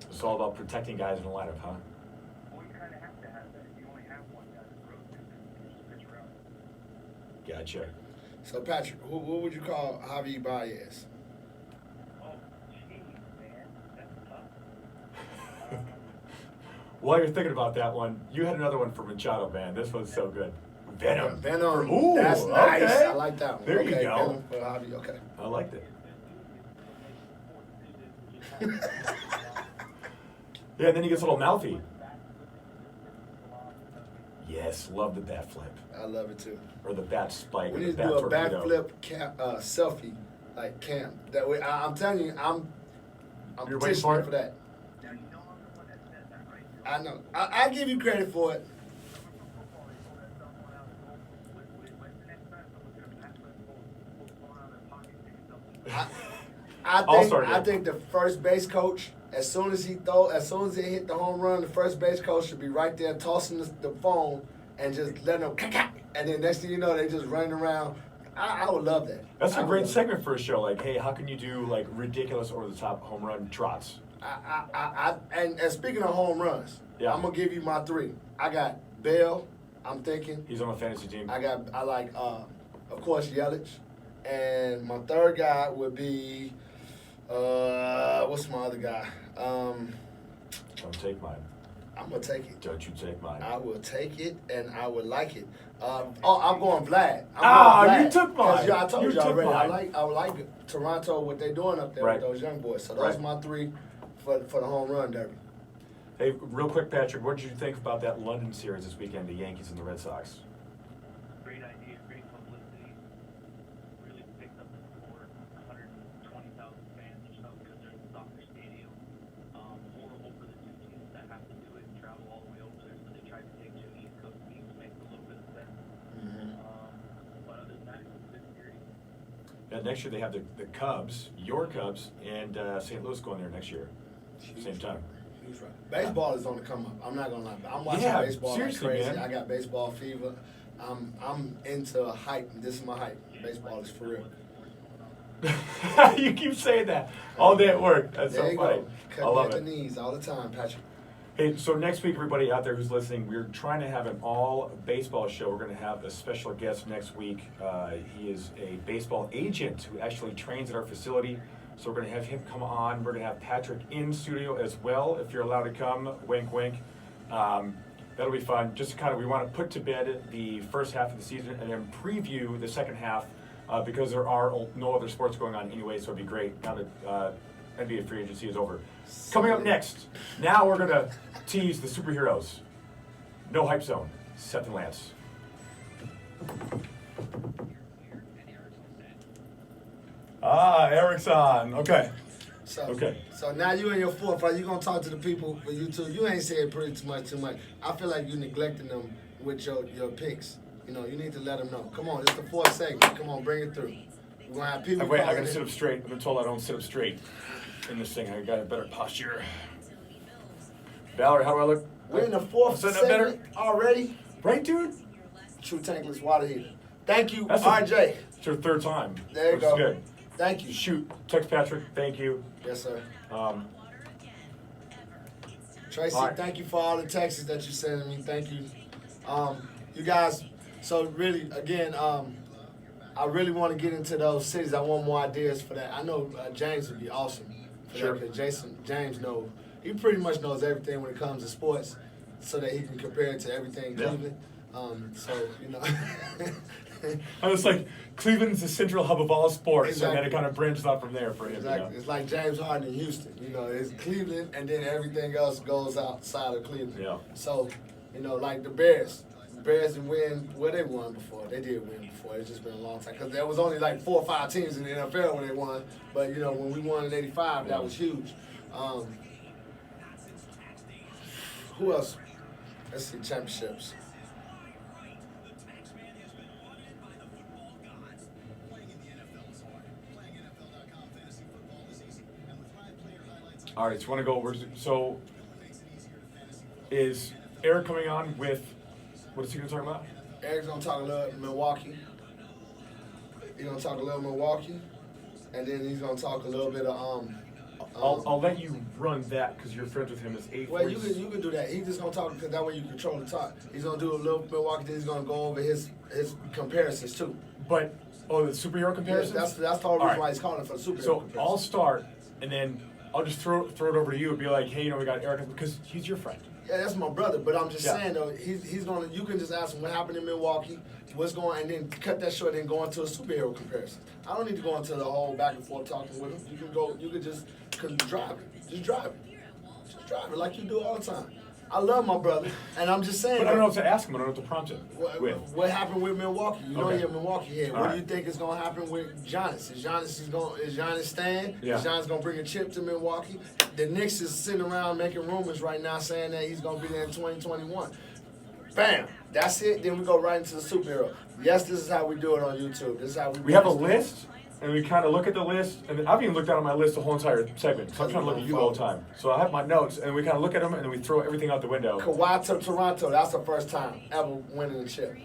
It's all about protecting guys in the lineup, huh? Well, you kind of have to have that. If you only have one guy to throw to, then you just pitch around. Gotcha. So, Patrick, what would you call Javier Baez? Oh, jeez, man. That's tough. While you're thinking about that one, you had another one for Machado, man. This one's so good. Venom. Venom. Ooh, That's nice. okay. I like that one. There you okay, go. Venom for Javier. Okay. I liked it. Yeah, and then he gets a little mouthy. Yes, love the bat flip. I love it too. Or the bat spike. We or need the to bat do a torpedo. backflip selfie, like Cam. That way, I'm telling you, I'm You're waiting for petitioning it? for that. I know. I give you credit for it. All-Star I game. think the first base coach, as soon as he hit the home run, the first base coach should be right there tossing the phone and just letting them and then next thing you know, they just running around. I would love that. That's I a would great love segment for a show. Like, hey, how can you do like ridiculous over the top home run trots? And speaking of home runs, Yeah. I'm gonna give you my three. I got Bell. I'm thinking. He's on a fantasy team. I like, of course, Yelich. And my third guy would be, what's my other guy? Don't take mine. I'm going to take it. Don't you take mine. I will take it, and I would like it. I'm going Vlad. You took mine. I told you took already. mine. I like Toronto, what they're doing up there Right. with those young boys. So those Right. are my three for the home run derby. Hey, real quick, Patrick, what did you think about that London series this weekend, the Yankees and the Red Sox? Great idea, great publicity. Really picked up the support. 120,000 fans or so because they're in the soccer stadium. Horrible for the two teams that have to do it and travel all the way over there. So they tried to take two East Coast teams, makes a little bit of sense. But other than that, it was a good series. Yeah, next year they have the Cubs, your Cubs, and St. Louis going there next year, same time. He's right. Baseball is on the come up. I'm not gonna lie. I'm watching Yeah, baseball like seriously, crazy. man. I got baseball fever. I'm into hype. This is my hype. Baseball is for real. You keep saying that all day at work. That's There so you funny. go. I Cut love me at it. the knees all the time, Patrick. Hey, so next week, everybody out there who's listening, we're trying to have an all baseball show. We're going to have a special guest next week. He is a baseball agent who actually trains at our facility. So we're going to have him come on. We're going to have Patrick in studio as well, if you're allowed to come. Wink, wink. That'll be fun. Just kind of, we want to put to bed the first half of the season and then preview the second half because there are no other sports going on anyway. So it'd be great now that NBA free agency is over. Coming up next, now we're going to tease the superheroes. No Hype Zone, Seth and Lance. Eric's on. Okay. So now you in your fourth, right? You gonna talk to the people for YouTube. You ain't saying pretty too much. I feel like you neglecting them with your picks. You know, you need to let them know. Come on, it's the fourth segment. Come on, bring it through. We're gonna have people. Wait, I calling gotta in. sit up straight. I've been told I don't sit up straight in this thing. I got a better posture. Valerie, how do I look? We're in the fourth Is that better? segment already. Right, dude? True tankless water heater. Thank you, That's RJ. It's your third time. There you Which is go. good. Thank you. Shoot. Text Patrick. Thank you. Yes, sir. Tracy, All right. thank you for all the texts that you sending me. Thank you. You guys, so really, again, I really want to get into those cities. I want more ideas for that. I know James would be awesome for Sure. that because James knows. He pretty much knows everything when it comes to sports so that he can compare it to everything Yeah. Cleveland. So, you know. I was like, Cleveland's the central hub of all sports, and then Exactly. it kind of branches off from there for him. Exactly. You know? It's like James Harden in Houston. You know, it's Cleveland, and then everything else goes outside of Cleveland. Yeah. So, you know, like the Bears. The Bears didn't win. Well, they won before. They did win before. It's just been a long time. Because there was only like 4 or 5 teams in the NFL when they won. But, you know, when we won in '85, that was huge. Who else? Let's see, championships. All right, so want to go over. So, is Eric coming on with? What is he going to talk about? Eric's going to talk a little Milwaukee. He's going to talk a little Milwaukee. And then he's going to talk a little bit of I'll let you run that because you're friends with him. It's 8:40. well, you can do that. He's just gonna talk because that way you control the talk. He's gonna do a little Milwaukee. Then he's gonna go over his comparisons too. But the superhero Yeah, comparisons. that's the whole reason All right. why he's calling for the super. So I'll start, and then I'll just throw it over to you and be like, hey, we got Eric because he's your friend. Yeah, that's my brother. But I'm just Yeah. saying though, he's gonna. You can just ask him what happened in Milwaukee, what's going, and then cut that short and go into a superhero comparison. I don't need to go into the whole back and forth talking with him. You can go. You can just drive it. Just drive it. Just drive it like you do all the time. I love my brother, and I'm just saying. But I don't know what to ask him. I don't know what to prompt him with. What happened with Milwaukee? You know Okay. you're Milwaukee here. All What right. do you think is gonna happen with Giannis? Is Giannis staying? Yeah. Is Giannis gonna bring a chip to Milwaukee? The Knicks is sitting around making rumors right now saying that he's gonna be there in 2021. Bam! That's it. Then we go right into the superhero. Yes, this is how we do it on YouTube. This is how We have a list, and we kind of look at the list, and I've even looked down at my list the whole entire segment. So I'm trying to look at you the whole time. So I have my notes, and we kind of look at them, and then we throw everything out the window. Kawhi to Toronto. That's the first time ever winning a chip.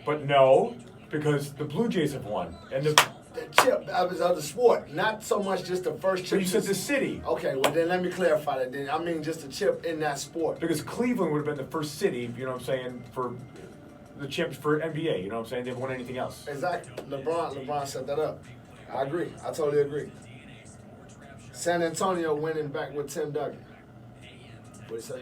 But no, because the Blue Jays have won, and the The chip of the sport, not so much just the first chip. But you said the city. Okay, well then let me clarify that. Then I mean just the chip in that sport. Because Cleveland would have been the first city, you know what I'm saying, for the champs for NBA, you know what I'm saying? They haven't won anything else. Exactly. LeBron set that up. I agree. I totally agree. San Antonio winning back with Tim Duncan. What do you say?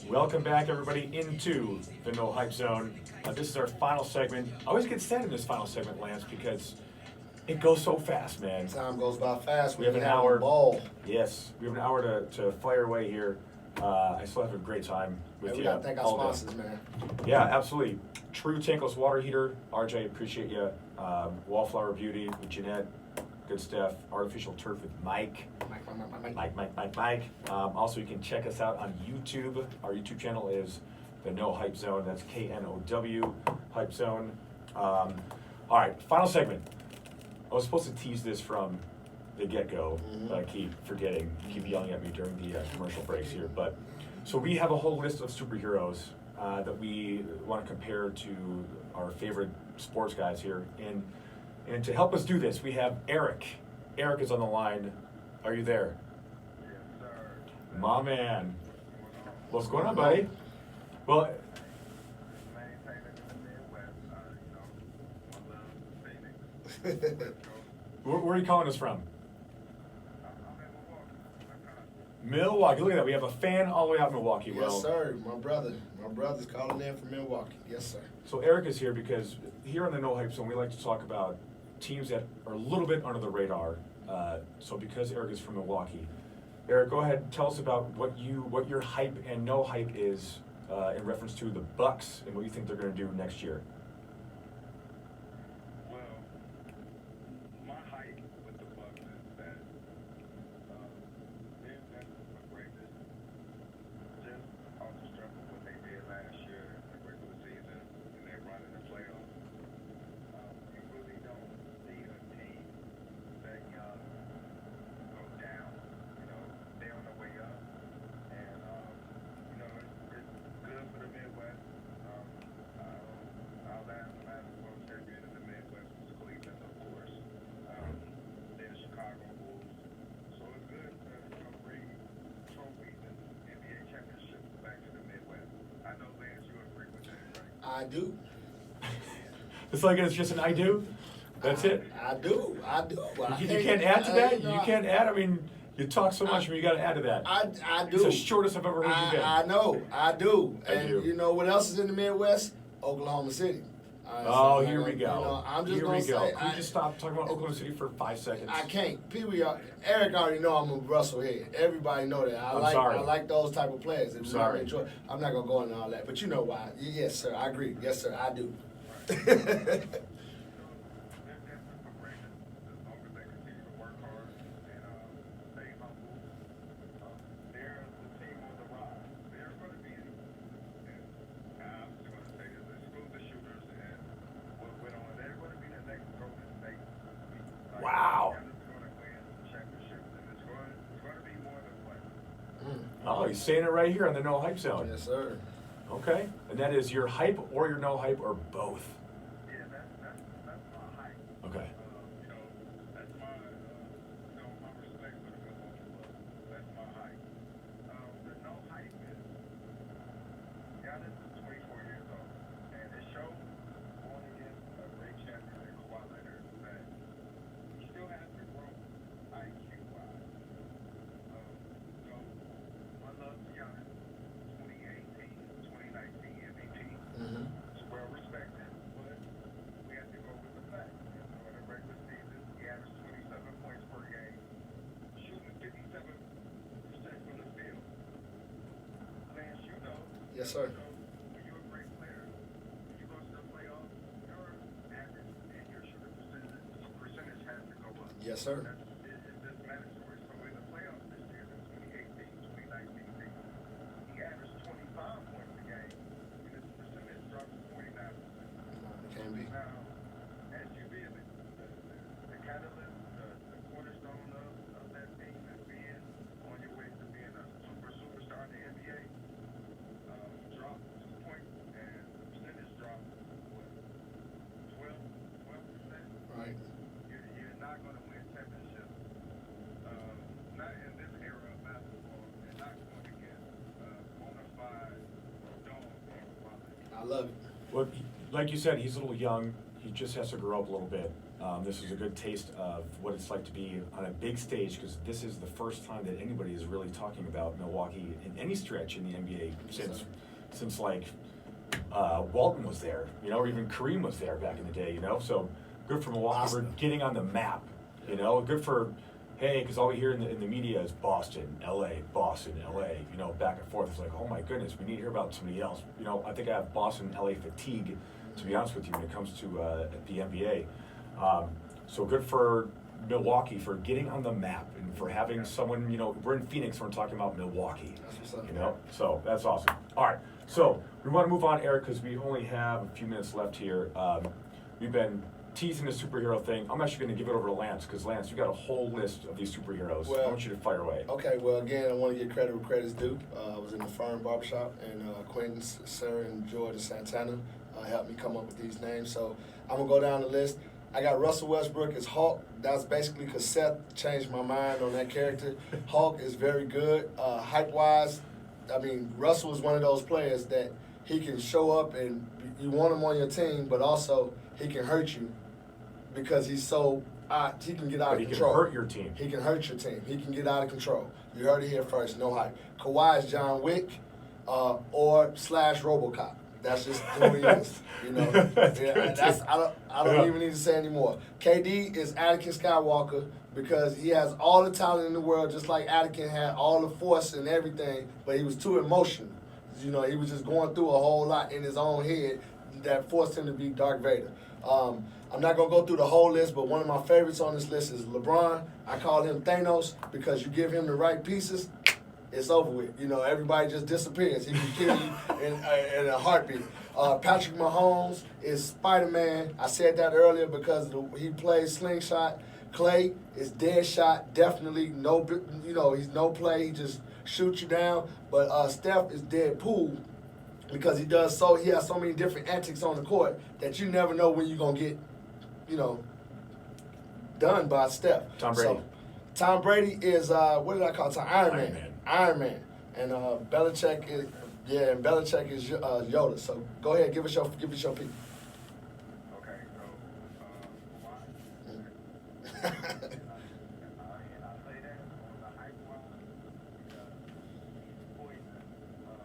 Welcome back, everybody, into the No Hype Zone. This is our final segment. I always get sad in this final segment, Lance, because it goes so fast, man. Time goes by fast. We have an having hour. a ball. Yes, we have an hour to fire away here. I still have a great time with And you. we gotta thank our all day. sponsors, man. Yeah, absolutely. True Tankless Water Heater. RJ, appreciate you. Wallflower Beauty with Jeanette. Good stuff. Artificial Turf with Mike. Mike. Also, you can check us out on YouTube. Our YouTube channel is the No Hype Zone. That's kNOW Hype Zone. All right, final segment. I was supposed to tease this from the get-go, but I keep forgetting. You keep yelling at me during the commercial breaks here. But so we have a whole list of superheroes that we want to compare to our favorite sports guys here. And to help us do this, we have Eric. Eric is on the line. Are you there? Yes, sir. My man. What's going on, buddy? Well, Maintaining in the Midwest, one love, Phoenix. where are you calling us from? I'm in Milwaukee. Milwaukee. Look at that. We have a fan all the way out in Milwaukee. Yes, sir. My brother's calling in from Milwaukee. Yes, sir. So Eric is here because here on the No Hype Zone, we like to talk about teams that are a little bit under the radar. So because Eric is from Milwaukee, Eric, go ahead and tell us about what your hype and no hype is in reference to the Bucks and what you think they're going to do next year. Well, my hype with the Bucks is that they're the greatness. Just off the strength of what they did last year in the regular season, and they're running the playoffs. You really don't see a team that young go down. You know, they're on the way up, and you know it's good for the Midwest. Our last world champion in the Midwest was Cleveland, of course. Then the Chicago Bulls. So it's good to bring trophies and NBA championships back to the Midwest. I know, Lance, you agree with that, right? I do. It's like it's just an I do. That's it. I do. You can't add to that. You know, You can't add. I mean, you talk so much, but you got to add to that. I do. It's the shortest I've ever heard you get. I know. I do. Thank And you. you know what else is in the Midwest? Oklahoma City. Oh, So, here we you go. know, I'm just Here gonna we go. say, Can we just stop talking about Oklahoma City for 5 seconds? I can't. Eric already know I'm a Russell head. Everybody know that. I'm sorry. I like those type of players. I'm sorry. I'm not gonna go into all that, but you know why? Yes, sir. I agree. Yes, sir. I do. They're destined for greatness as long as they continue to work hard and stay humble. They're the team on the rise. They're going to be, and I'm just going to say this, exclude the shooters and what went on. They're going to be the next Golden State. Wow. They're going to win championships, and it's going to be more than one. Oh, he's saying it right here on the No Hype Zone. Yes, sir. Okay. And that is your hype or your no hype or both. Yeah, that's my hype. Okay. You know, that's my, my respect for the Milwaukee Bucks. That's my hype. The no hype is, Giannis is 24 years old, and it shows going against a great champion in Kawhi Leonard that he still has to grow IQ-wise. So, my love to Giannis, 2018, 2019 MVP. It's well respected, but we have to go with the facts. You know, in the regular season, he averaged 27 points per game, shooting 57% from the field. Lance, you know. Yes, sir. So, when you're a great player, when you go to the playoffs, your average and your shooting percentage has to go up. Yes, sir. It's just mandatory. So in the playoffs this year, the 2018-2019 season, he averaged 25 points a game, and his percentage dropped to 49%. Can be. Now, as you being the catalyst, the cornerstone of that team and being on your I love it. Well, like you said, he's a little young. He just has to grow up a little bit. This is a good taste of what it's like to be on a big stage, because this is the first time that anybody is really talking about Milwaukee in any stretch in the NBA since like Walton was there, you know, or even Kareem was there back in the day, you know. So good for Milwaukee for getting on the map, you know. Good for, hey, because all we hear in the media is Boston, LA, you know, back and forth. It's like, oh my goodness, we need to hear about somebody else. You know, I think I have Boston, LA fatigue, to be honest with you, when it comes to the NBA. So good for Milwaukee for getting on the map and for having someone, you know, we're in Phoenix, we're talking about Milwaukee, That's what's up. you know, so that's awesome. All right, so we want to move on, Eric, because we only have a few minutes left here. We've been teasing the superhero thing. I'm actually going to give it over to Lance, because Lance, you got a whole list of these superheroes. I Well, want you to fire away. Okay, well, again, I want to give credit where credit's due. I was in the Fern Barbershop, and Quentin, Sarah, and George Santana helped me come up with these names. So I'm going to go down the list. I got Russell Westbrook as Hulk. That's basically because Seth changed my mind on that character. Hulk is very good. Hype-wise, I mean, Russell is one of those players that he can show up and you want him on your team, but also he can hurt you because he's so he can get out But of he can control. hurt your team. He can hurt your team. He can get out of control. You heard it here first. No hype. Kawhi is John Wick or / RoboCop. That's just who he is. You know. I don't even need to say anymore. KD is Anakin Skywalker because he has all the talent in the world, just like Anakin had all the force and everything, but he was too emotional. You know, he was just going through a whole lot in his own head that forced him to be Darth Vader. I'm not going to go through the whole list, but one of my favorites on this list is LeBron. I call him Thanos because you give him the right pieces, it's over with. You know, everybody just disappears. He can kill you in a heartbeat. Patrick Mahomes is Spider-Man. I said that earlier because he plays slingshot. Clay is dead shot, definitely no. You know, he's no play. He just shoots you down. But Steph is Deadpool because he has so many different antics on the court that you never know when you're gonna get, you know, done by Steph. Tom Brady. So, Tom Brady is what did I call Tom? Iron Man. And Belichick is Belichick is Yoda. So go ahead, give us your pick. Okay, so why? And I say that on the hype one because he's poison to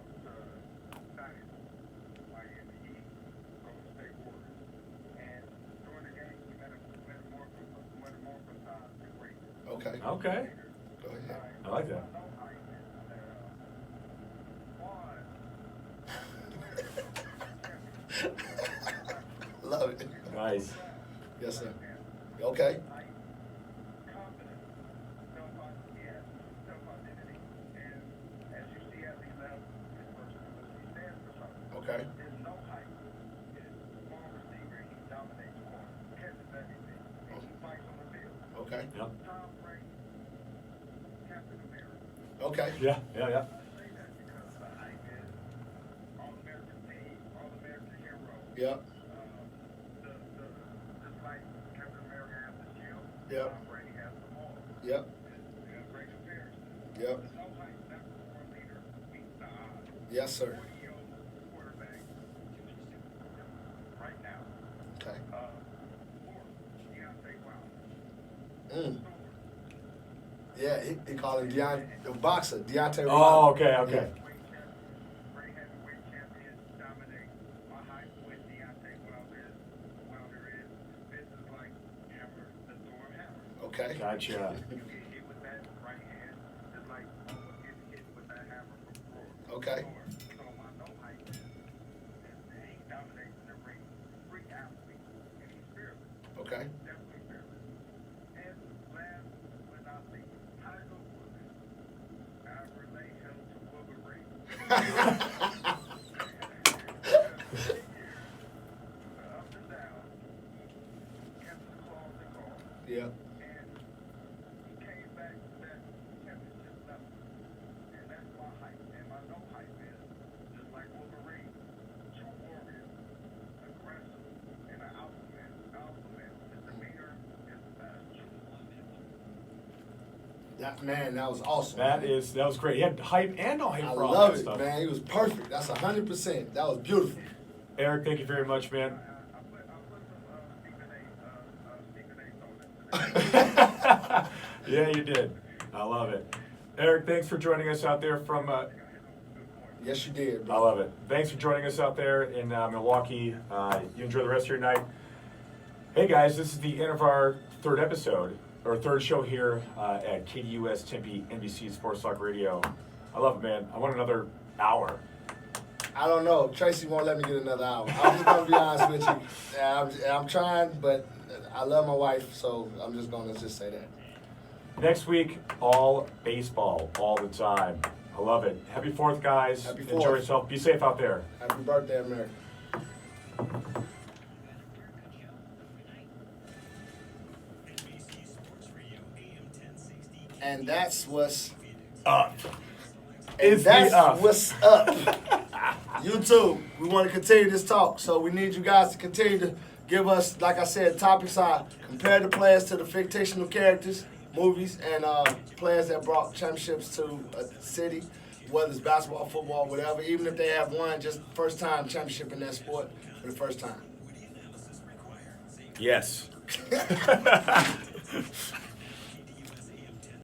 science, Miami Heat, Golden State Warriors, and during the game he metamorphosized the great. Okay. Okay, Go ahead. I like that. Love it. Nice. Yes, sir. Okay. Okay. Okay. Yep. Okay. Yeah. Yep. Just like Captain America has the shield, Yep. Tom Brady has the ball. Yep. It's a great comparison. Yep. There's no hype, that's the one leader beats the odds. Yes, sir. 40-year-old quarterback right now. Okay. Fourth, Deontay Wilder. Mm. Yeah, he called him the boxer, Deontay Oh, Wilder. okay. Great heavyweight champion, dominate. My hype with Deontay Wilder is this is like Hammer, the Storm Hammer. Okay. Gotcha. You get hit with that right hand, just like getting hit with that hammer from Roy. Okay. So my no hype is he dominates the ring, freak athlete, and he's fearless. Okay. Definitely fearless. And last but not least, Tiger Woods. I relate him to Wolverine. The ups and downs, kept the claws and calls. Yeah. And he came back to that championship level. And that's my hype. And my no hype is, just like Wolverine, true warrior, aggressive, and an alpha man. His demeanor is true. That was awesome. That man. was great. He had hype and no hype I for all love that it, stuff. man. He was perfect. That's 100%. That was beautiful. Eric, thank you very much, man. I put Stephen A. Stephen A. Yeah, you did. I love it. Eric, thanks for joining us out there from. Yes, you did, I bro. love it. Thanks for joining us out there in Milwaukee. You enjoy the rest of your night. Hey guys, this is the end of our third episode, or third show here at KDUS Tempe NBC Sports Talk Radio. I love it, man. I want another hour. I don't know. Tracy won't let me get another hour. I'm just gonna be honest with you. I'm trying, but I love my wife, so I'm just gonna just say that. Next week, all baseball, all the time. I love it. Happy 4th, guys. Happy Enjoy 4th. yourself. Be safe out there. Happy birthday, America. NBC Sports Radio AM 1060. And that's what's Up. and It's that's the up. what's up. YouTube, we want to continue this talk, so we need you guys to continue to give us, like I said, topics are compare the players to the fictional characters, movies, and players that brought championships to a city, whether it's basketball, football, whatever. Even if they have won just first time championship in that sport for the first time. Yes.